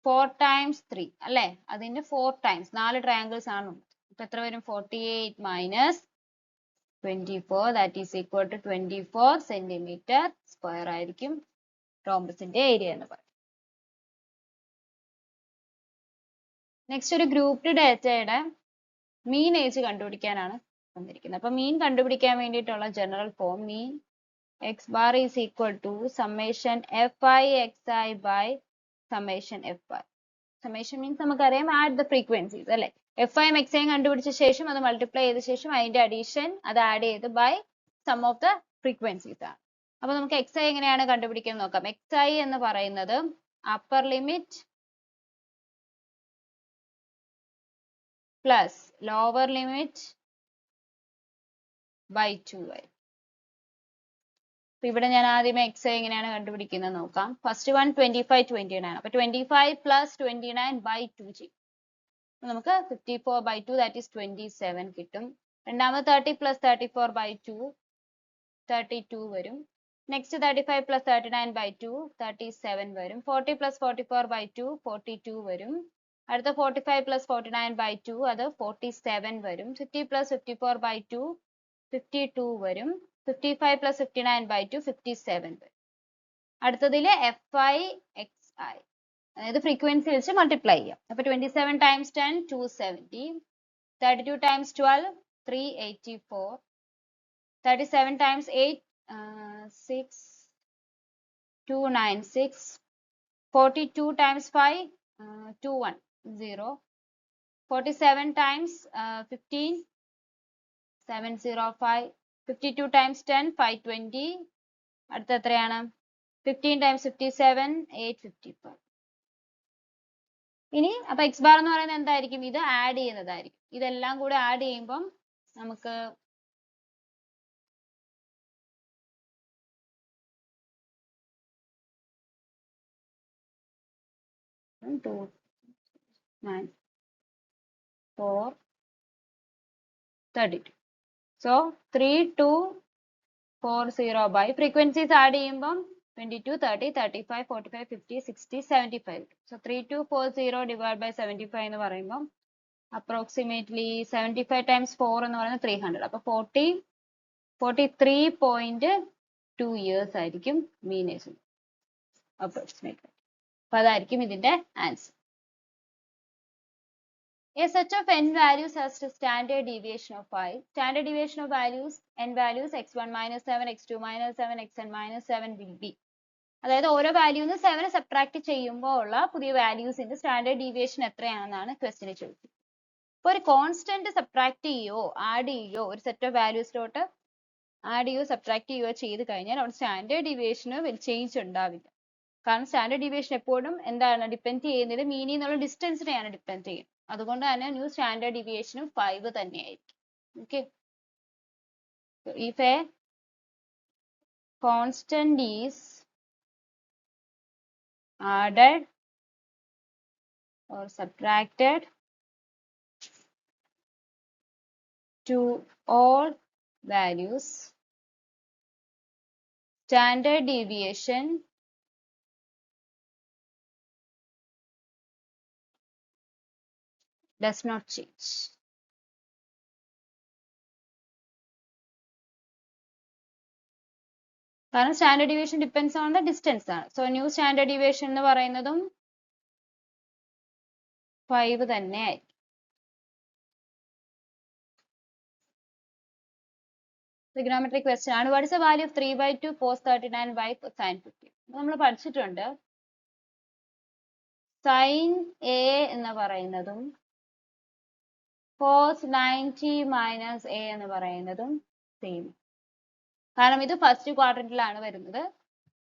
4 times 3 അല്ലെ. അതിന്റെ 4 times 4 ട്രയാങ്കിൾസ് ആണ്. അപ്പൊ എത്ര വരും? 48 minus 24, that is equal to 24 centimeter square ആയിരിക്കും റോംബസിന്റെ ഏരിയ എന്ന് പറയും. നെക്സ്റ്റ് ഒരു ഗ്രൂപ്പ്ഡ് ഡേറ്റയുടെ മീൻ ഏജ് കണ്ടുപിടിക്കാനാണ് വന്നിരിക്കുന്നത്. അപ്പൊ മീൻ കണ്ടുപിടിക്കാൻ വേണ്ടിയിട്ടുള്ള general form mean x bar is equal to summation fi xi by summation fy. Summation means നമുക്കറിയാം add the frequencies അല്ലെ. fi യും xi യും കണ്ടുപിടിച്ച ശേഷം അത് മൾട്ടിപ്ലൈ ചെയ്ത ശേഷം അതിന്റെ അഡീഷൻ അത് ആഡ് ചെയ്ത് by sum of the frequencies ആണ്. അപ്പൊ നമുക്ക് xi എങ്ങനെയാണ് കണ്ടുപിടിക്കുന്നത് നോക്കാം. xi എന്ന് പറയുന്നത് upper limit plus lower limit by 2i. ഇവിടെ ഞാൻ ആദ്യമേ xi എങ്ങനെയാണ് കണ്ടുപിടിക്കുന്നത് നോക്കാം. First one 25 29. അപ്പൊ 25 plus 29 by 2 ചെയ്യും. നമുക്ക് 54/2 that is 27 കിട്ടും. രണ്ടാമത് 30 plus 34 by 2 32 വരും. നെക്സ്റ്റ് 35 plus 39/2 37 വരും. 40 plus 44 by 2 42 വരും. അടുത്ത 45 plus 49/2 അത് 47 വരും. 50 plus 54 by 2 52 വരും. 55 plus 59/2 57 വരും. അടുത്തതില് fi xi, അതായത് ഫ്രീക്വൻസി വെച്ച് മൾട്ടിപ്ലൈ ചെയ്യാം. അപ്പൊ 27 times 10 270, 32 times 12 384, 37 times 8 6 296, 42 times 5 210, 47 times 15 705, 52 times 10 520. അടുത്ത എത്രയാണ്? 15 times 57 855. ഇനി അപ്പൊ x bar എന്ന് പറയുന്നത് എന്തായിരിക്കും? ഇത് ആഡ് ചെയ്യുന്നതായിരിക്കും. ഇതെല്ലാം കൂടെ ആഡ് ചെയ്യുമ്പം നമുക്ക് 2 9 4 32. So 3240 by frequencies add ചെയ്യുമ്പം 22, 30, 35, 45, 50, 60, 75. So 3240 divided by 75 എന്ന് പറയുമ്പം approximately 75 times 4 എന്ന് പറയുന്നത് 300. അപ്പോൾ 43.2 years ആയിരിക്കും mean age approximately. അപ്പോൾ അതായിരിക്കും ഇതിന്റെ answer. A set of n values has a standard deviation of 5. Standard deviation of values, n values x1 minus 7, x2 minus 7, xn minus 7 will be. അതായത് ഓരോ വാല്യൂന്ന് 7 subtract ചെയ്യുമ്പോൾ ഉള്ള പുതിയ വാല്യൂസിന്റെ സ്റ്റാൻഡേർഡ് ഡീവിയേഷൻ എത്രയാണെന്നാണ് ക്വസ്റ്റിന് ചോദിച്ചത്. ഇപ്പോൾ ഒരു കോൺസ്റ്റന്റ് സബ്ട്രാക്ട് ചെയ്യോ ആഡ് ചെയ്യോ ഒരു സെറ്റ് ഓഫ് വാല്യൂസിലോട്ട് ആഡ് ചെയ്യോ സബ്ട്രാക്ട് ചെയ്യോ ചെയ്ത് കഴിഞ്ഞാൽ അവിടെ സ്റ്റാൻഡേർഡ് ഡീവിയേഷന് ചേഞ്ച് ഉണ്ടാവില്ല. കാരണം സ്റ്റാൻഡേർഡ് ഡീവിയേഷൻ എപ്പോഴും എന്താണ് ഡിപ്പെൻഡ് ചെയ്യുന്നത് മീനിൽ നിന്നുള്ള ഡിസ്റ്റൻസിനെയാണ് ഡിപ്പെൻഡ് ചെയ്യുന്നത്. അതുകൊണ്ട് തന്നെ ന്യൂ സ്റ്റാൻഡേർഡ് ഡീവിയേഷനും 5 തന്നെയായിരിക്കും. Okay, if A constant is added or subtracted to all values, standard deviation does not change. കാരണം standard deviation depends on the distance ആണ്. സോ ന്യൂ സ്റ്റാൻഡേർഡ് ഡീവിയേഷൻ എന്ന് പറയുന്നതും 5 തന്നെ ആയിരിക്കും. ട്രിഗണോമെട്രിക് ക്വസ്റ്റ്യൻ ആണ്. What is the value of 3/2 cos 39 by sin 50? നമ്മൾ പഠിച്ചിട്ടുണ്ട്. sin a എന്ന് പറയുന്നതും cos 90 minus a എന്ന് പറയുന്നതും സെയിം. കാരണം ഇത് ഫസ്റ്റ് ക്വാഡ്രന്റിലാണ് വരുന്നത്.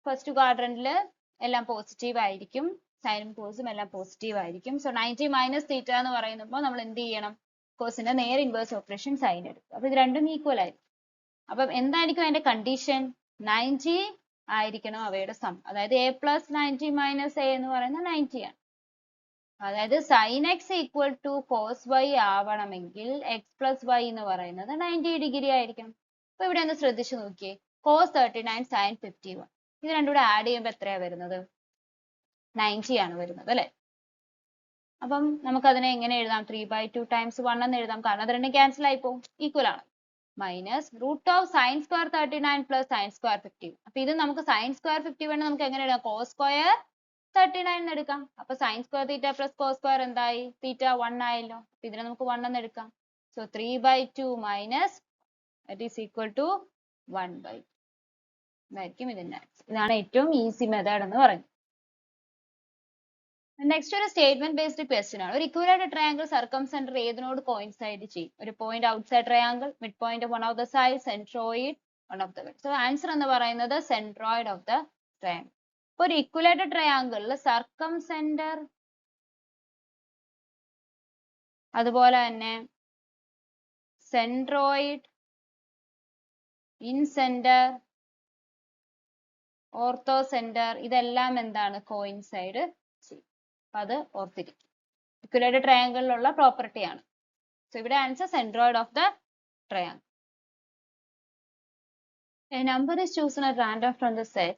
ഫസ്റ്റ് ക്വാഡ്രന്റിൽ എല്ലാം പോസിറ്റീവ് ആയിരിക്കും, സൈനും കോസും എല്ലാം പോസിറ്റീവ് ആയിരിക്കും. സോ 90 മൈനസ് തീറ്റ എന്ന് പറയുമ്പോൾ നമ്മൾ എന്ത് ചെയ്യണം? കോസിന്റെ നേരെ ഇൻവേഴ്സ് ഓപ്പറേഷൻ സൈൻ എടുക്കും. അപ്പൊ ഇത് രണ്ടും ഈക്വൽ ആയിരിക്കും. അപ്പം എന്തായിരിക്കും അതിന്റെ കണ്ടീഷൻ? 90 ആയിരിക്കണം അവയുടെ സം. അതായത് a പ്ലസ് 90 മൈനസ് a എന്ന് പറയുന്നത് 90 ആണ്. അതായത് sine x equal to cos y ആവണമെങ്കിൽ എക്സ് പ്ലസ് വൈ എന്ന് പറയുന്നത് 90 ഡിഗ്രി ആയിരിക്കണം. അപ്പൊ ഇവിടെ ഒന്ന് ശ്രദ്ധിച്ചു നോക്കിയേ, കോസ് 39 സൈൻ 51 ഇത് രണ്ടും കൂടെ ആഡ് ചെയ്യുമ്പോൾ എത്രയാ വരുന്നത്? 90 ആണ് വരുന്നത് അല്ലെ. അപ്പം നമുക്ക് അതിനെ എങ്ങനെ എഴുതാം? 3/2 ടൈംസ് 1 എന്ന് എഴുതാം. കാരണം അത് രണ്ടും ക്യാൻസൽ ആയി പോകും, ഈക്വൽ ആണ്. Minus root of sine square 39 plus sine square 51. അപ്പൊ ഇത് നമുക്ക് സൈൻ സ്ക്വയർ 51 നമുക്ക് എങ്ങനെ എഴുതാം? കോസ് സ്ക്വയർ 39 എന്ന് എടുക്കാം. അപ്പൊ sine square theta plus cos square എന്തായി? തീറ്റ 1 ആയല്ലോ. അപ്പൊ ഇതിനെ നമുക്ക് 1 എന്ന് എടുക്കാം. So 3/2 minus that is equal to 1/2. ഇതായിരിക്കും ഇതിന്റെ ആൻസർ. ഇതാണ് ഏറ്റവും ഈസി മെത്തേഡ് എന്ന് പറയുന്നത്. നെക്സ്റ്റ് ഒരു സ്റ്റേറ്റ്മെന്റ് ബേസ്ഡ് ക്വസ്റ്റ്യൻ ആണ്. ഒരു ഇക്വലാറ്റർ ട്രയാങ്കിൾ സർക്കംസെന്റർ ഏതിനോട് കോയിൻസൈഡ് ചെയ്യും? ഒരു point outside triangle, mid point one of the side, centroid one of the side. So answer എന്ന് പറയുന്നത് സെൻട്രോയിഡ് ഓഫ് ദ ട്രയാങ്കിൾ. ഇപ്പൊ ഒരു ഇക്വലാറ്റർ ട്രയാങ്കിളിൽ സർക്കംസെന്റർ അതുപോലെ തന്നെ centroid, in centre, ortho centre ഇതെല്ലാം എന്താണ്? കോയിൻസൈഡ് ചെയ്യും. അത് ഓർത്തിരിക്കും. ഇക്വലാറ്റർ ട്രയാങ്കിളിലുള്ള പ്രോപ്പർട്ടി ആണ്. സോ ഇവിടെ answer centroid of the triangle. A number is chosen at random from the set.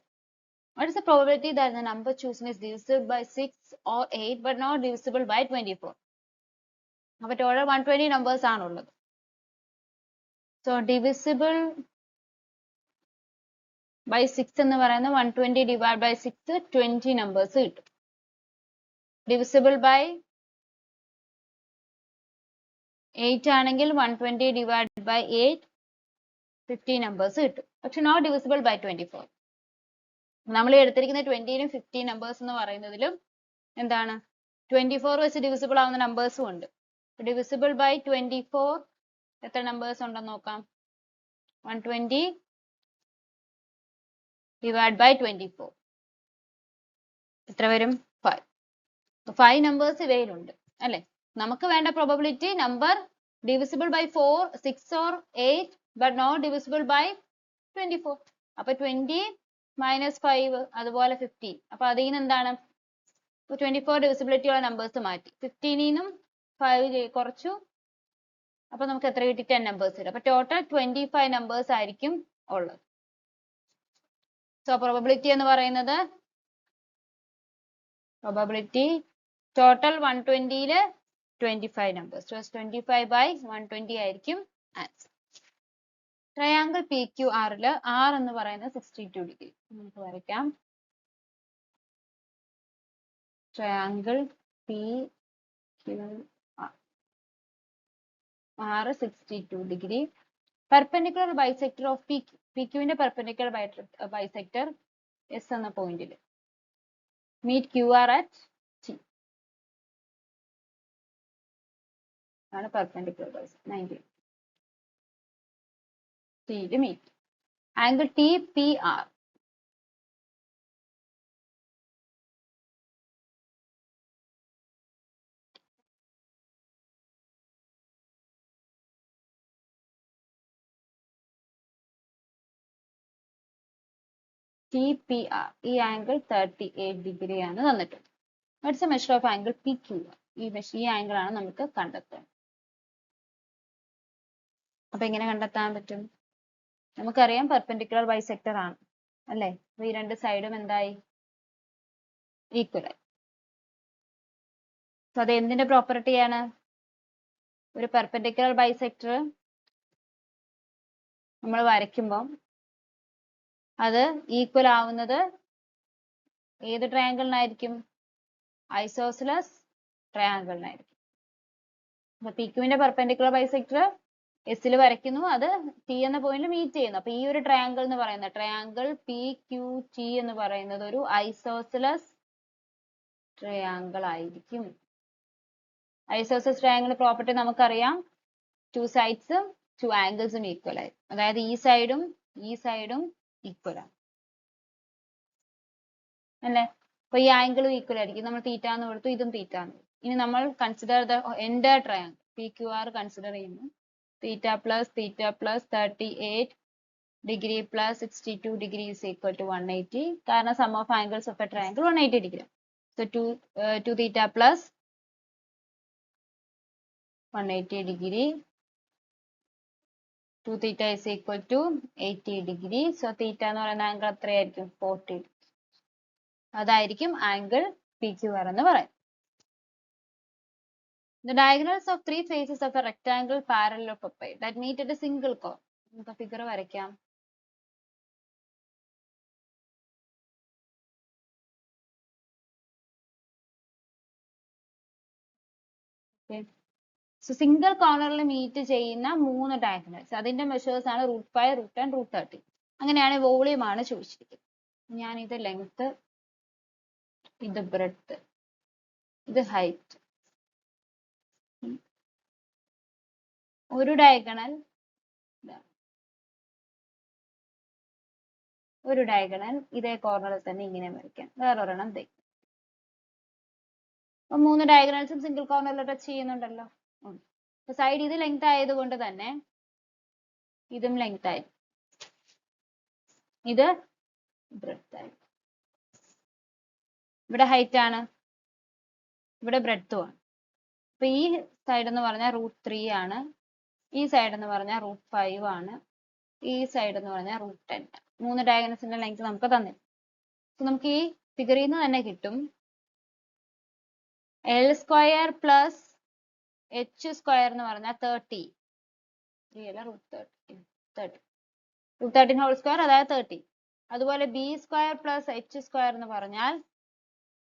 What is the probability that the number chosen is divisible by 6 or 8 but not divisible by 24? അപ്പോൾ total 120 numbers ആണുള്ളത്. So divisible by 6 എന്ന് പറയുന്നത് 120 divided by 6 20 numbers കിട്ടും. divisible by 8 ആണെങ്കിൽ 120 divided by 8 50 numbers കിട്ടും. പക്ഷെ not divisible by 24. നമ്മൾ എടുത്തിരിക്കുന്ന 20നും 50 നമ്പേഴ്സ് എന്ന് പറയുന്നതിലും എന്താണ് 24 വെച്ച് divisible ആവുന്ന നമ്പേഴ്സും ഉണ്ട്. divisible by 24 എത്ര നമ്പേഴ്സ് ഉണ്ടെന്ന് നോക്കാം. 120 divided by 24 എത്ര വരും? 5. 5 നമ്പേഴ്സ് ഇവയിലുണ്ട് അല്ലെ. നമുക്ക് വേണ്ട probability number divisible by 4, 6 or 8, but not divisible by 24. അപ്പൊ 20 minus 5 അതുപോലെ 15. അപ്പൊ അതിൽ നിന്ന് എന്താണ് 24 divisibility ഉള്ള നമ്പേഴ്സ് മാറ്റി 15 നിന്നും 5 കുറച്ചു. അപ്പൊ നമുക്ക് എത്ര കിട്ടി 10 നമ്പേഴ്സ് കിട്ടും. അപ്പൊ ടോട്ടൽ 25 നമ്പേഴ്സ് ആയിരിക്കും ഉള്ളത്. സോ പ്രോബബിലിറ്റി എന്ന് പറയുന്നത് probability total 120 25 numbers. So 25 by 120 ആയിരിക്കും ആൻസർ. ട്രയാങ്കിൾ പി ക്യു ആറില് ആർ എന്ന് പറയുന്നത് 62 ഡിഗ്രി. നമുക്ക് വരയ്ക്കാം. Triangle P Q R 62 degree. Perpendicular bisector of P Q. P ക്യുവിന്റെ പെർപെൻഡിക്കുലർ ബൈസെക്ടർ എസ് എന്ന പോയിന്റിൽ meet QR at T. ആണ് perpendicular bisector 90. T യിൽ meet. Angle TPR. TPR. ഈ ആംഗിൾ 38 ഡിഗ്രി ആണ് തന്നിട്ടുണ്ട്. What's a measure of angle PQR. ഈ angle ആണ് നമുക്ക് കണ്ടെത്തേണ്ടത്. അപ്പൊ എങ്ങനെ കണ്ടെത്താൻ പറ്റും? നമുക്കറിയാം പെർപെൻഡിക്കുലർ ബൈസെക്ടർ ആണ് അല്ലേ? ഈ രണ്ട് സൈഡും എന്തായി ഈക്വൽ ആയി. സോ അത് എന്തിന്റെ പ്രോപ്പർട്ടിയാണ്? ഒരു പെർപെൻഡിക്കുലർ ബൈസെക്ടർ നമ്മൾ വരയ്ക്കുമ്പോൾ അത് ഈക്വൽ ആവുന്നത് ഏത് ട്രയാങ്കിളിനായിരിക്കും? ഐസോസിലസ് ട്രയാങ്കിളിനായിരിക്കും. അപ്പൊ പി ക്യുവിന്റെ പെർപെൻഡിക്കുലർ ബൈസെക്ടർ എസിൽ വരയ്ക്കുന്നു, അത് ടി എന്ന പോയിന്റിൽ മീറ്റ് ചെയ്യുന്നു. അപ്പൊ ഈ ഒരു ട്രയാങ്കിൾ എന്ന് പറയുന്നത് ട്രയാങ്കിൾ പി ക്യു ടി എന്ന് പറയുന്നത് ഒരു ഐസോസിലസ് ട്രയാങ്കിൾ ആയിരിക്കും. ഐസോസിലസ് ട്രയാങ്കിൾ പ്രോപ്പർട്ടി നമുക്കറിയാം, ടു സൈഡ്സും ടു ആംഗിൾസും ഈക്വൽ ആയി. അതായത് ഈ സൈഡും ഈക്വൽ ആണ് അല്ലേ? അപ്പൊ ഈ ആംഗിളും ഈക്വൽ ആയിരിക്കും. നമ്മൾ തീറ്റ എന്ന് കൊടുത്തു, ഇതും തീറ്റ എന്ന്. ഇനി നമ്മൾ consider the entire triangle P Q R consider ചെയ്യുന്നു. Theta plus 38 degree plus 62 degree is equal to 180. കാരണം sum of angles of a triangle 180 degree. So 2 theta plus 180 degree 2 theta is equal to 80 degree. So theta എന്ന് പറയുന്ന angle എത്രയായിരിക്കും? 40. അതായിരിക്കും angle P Q R എന്ന് പറയും. The diagonals of three faces of a rectangle parallelepiped that meet at a single chord. നമുക്ക് figure വരയ്ക്കാം. So single കോർണറിൽ meet ചെയ്യുന്ന 3 ഡയഗണൽസ്, അതിന്റെ മെഷേഴ്സ് ആണ് √5, √10, √30. അങ്ങനെയാണ് വോളിയം ആണ് ചോദിച്ചിരിക്കുന്നത്. ഞാൻ ഇത് ലെങ്ത്, ഇത് ബ്രെഡ്ത്ത്, ഇത് ഹൈറ്റ്. ഒരു ഡയഗണൽ ഇതേ കോർണറിൽ തന്നെ ഇങ്ങനെ വരയ്ക്കാം. വേറൊരെണ്ണം അപ്പൊ 3 ഡയഗണൽസും സിംഗിൾ കോർണറിൽ ടച്ച് ചെയ്യുന്നുണ്ടല്ലോ. സൈഡ് ഇത് ലെങ്ത് ആയതുകൊണ്ട് തന്നെ ഇതും ലെങ്ത് ആയി, ഇത് ബ്രെഡ്ത്ത് ആയി. ഇവിടെ ഹൈറ്റ് ആണ്, ഇവിടെ ബ്രെഡ്ത്തും ആണ്. അപ്പൊ ഈ സൈഡ് എന്ന് പറഞ്ഞാൽ √3 ആണ്, ഈ സൈഡ് എന്ന് പറഞ്ഞാൽ √5 ആണ്, ഈ സൈഡ് എന്ന് പറഞ്ഞാൽ √10. 3 ഡയഗണൽസിന്റെ ലെങ്ത് നമുക്ക് തന്നിട്ടുണ്ട്. അപ്പൊ നമുക്ക് ഈ ഫിഗറിൽ നിന്ന് തന്നെ കിട്ടും L² പ്ലസ് H² എന്ന് പറഞ്ഞാൽ 30. √13 ഹോൾ സ്ക്വയർ, അതായത് 30. അതുപോലെ B² പ്ലസ് H² എന്ന് പറഞ്ഞാൽ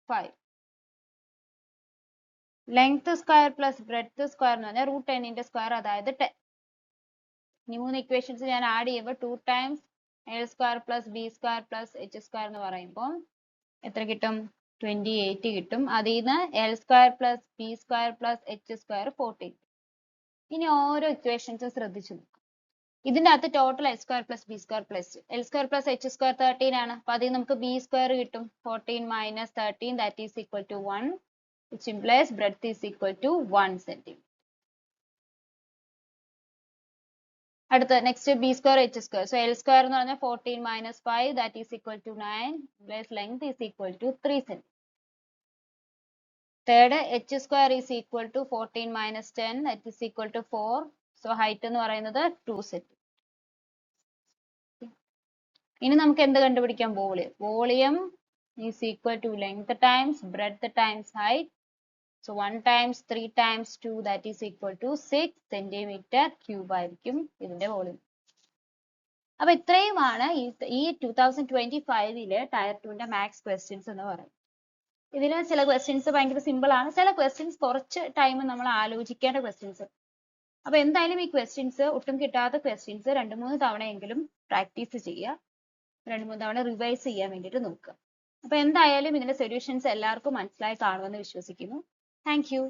5. Length square plus breadth square എന്ന് പറഞ്ഞാൽ √10ന്റെ സ്ക്വയർ, അതായത് 10. ഈ 3 ഇക്വേഷൻസ് ഞാൻ ആഡ് ചെയ്യുമ്പോൾ 2 times L² plus B² plus H² എന്ന് പറയുമ്പോൾ എത്ര കിട്ടും? 28 കിട്ടും. അതിൽ നിന്ന് L² plus B² plus H² 40. ഇനി ഓരോ ഇക്വേഷൻസും ശ്രദ്ധിച്ചു നോക്കാം. ഇതിന്റെ അകത്ത് total L² plus B² plus L² plus H² 13 ആണ്. അപ്പൊ അതിൽ നമുക്ക് B² കിട്ടും. 14 minus 13 that is equal to 1, which implies breadth is equal to 1 cm. അടുത്ത next B square H square. So L square എന്ന് പറഞ്ഞാൽ 14 minus 5 that is equal to 9 plus length is equal to 3 centimetre. Third H square is equal to 14 minus 10 that is equal to 4. So height എന്ന് പറയുന്നത് 2 centimetre. ഇനി നമുക്ക് എന്ത് കണ്ടുപിടിക്കാം? Volume. Volume is equal to length times breadth times height. So 1 times 3 times 2 that is equal to 6 centimeter cube ആയിരിക്കും ഇതിന്റെ volume. അപ്പൊ ഇത്രയുമാണ് ഈ 2025 ടയർ 2ന്റെ മാത്സ് ക്വസ്റ്റ്യൻസ് എന്ന് പറയുന്നത്. ഇതിന് ചില ക്വസ്റ്റ്യൻസ് ഭയങ്കര സിമ്പിൾ ആണ്, ചില ക്വസ്റ്റ്യൻസ് കുറച്ച് ടൈം നമ്മൾ ആലോചിക്കേണ്ട ക്വസ്റ്റ്യൻസ്. അപ്പൊ എന്തായാലും ഈ ക്വസ്റ്റ്യൻസ് ഒട്ടും കിട്ടാത്ത ക്വസ്റ്റ്യൻസ് 2-3 തവണയെങ്കിലും പ്രാക്ടീസ് ചെയ്യുക, 2-3 തവണ റിവൈസ് ചെയ്യാൻ വേണ്ടിയിട്ട് നോക്കുക. അപ്പൊ എന്തായാലും ഇതിന്റെ സൊല്യൂഷൻസ് എല്ലാവർക്കും മനസ്സിലായി കാണുമെന്ന് വിശ്വസിക്കുന്നു. Thank you.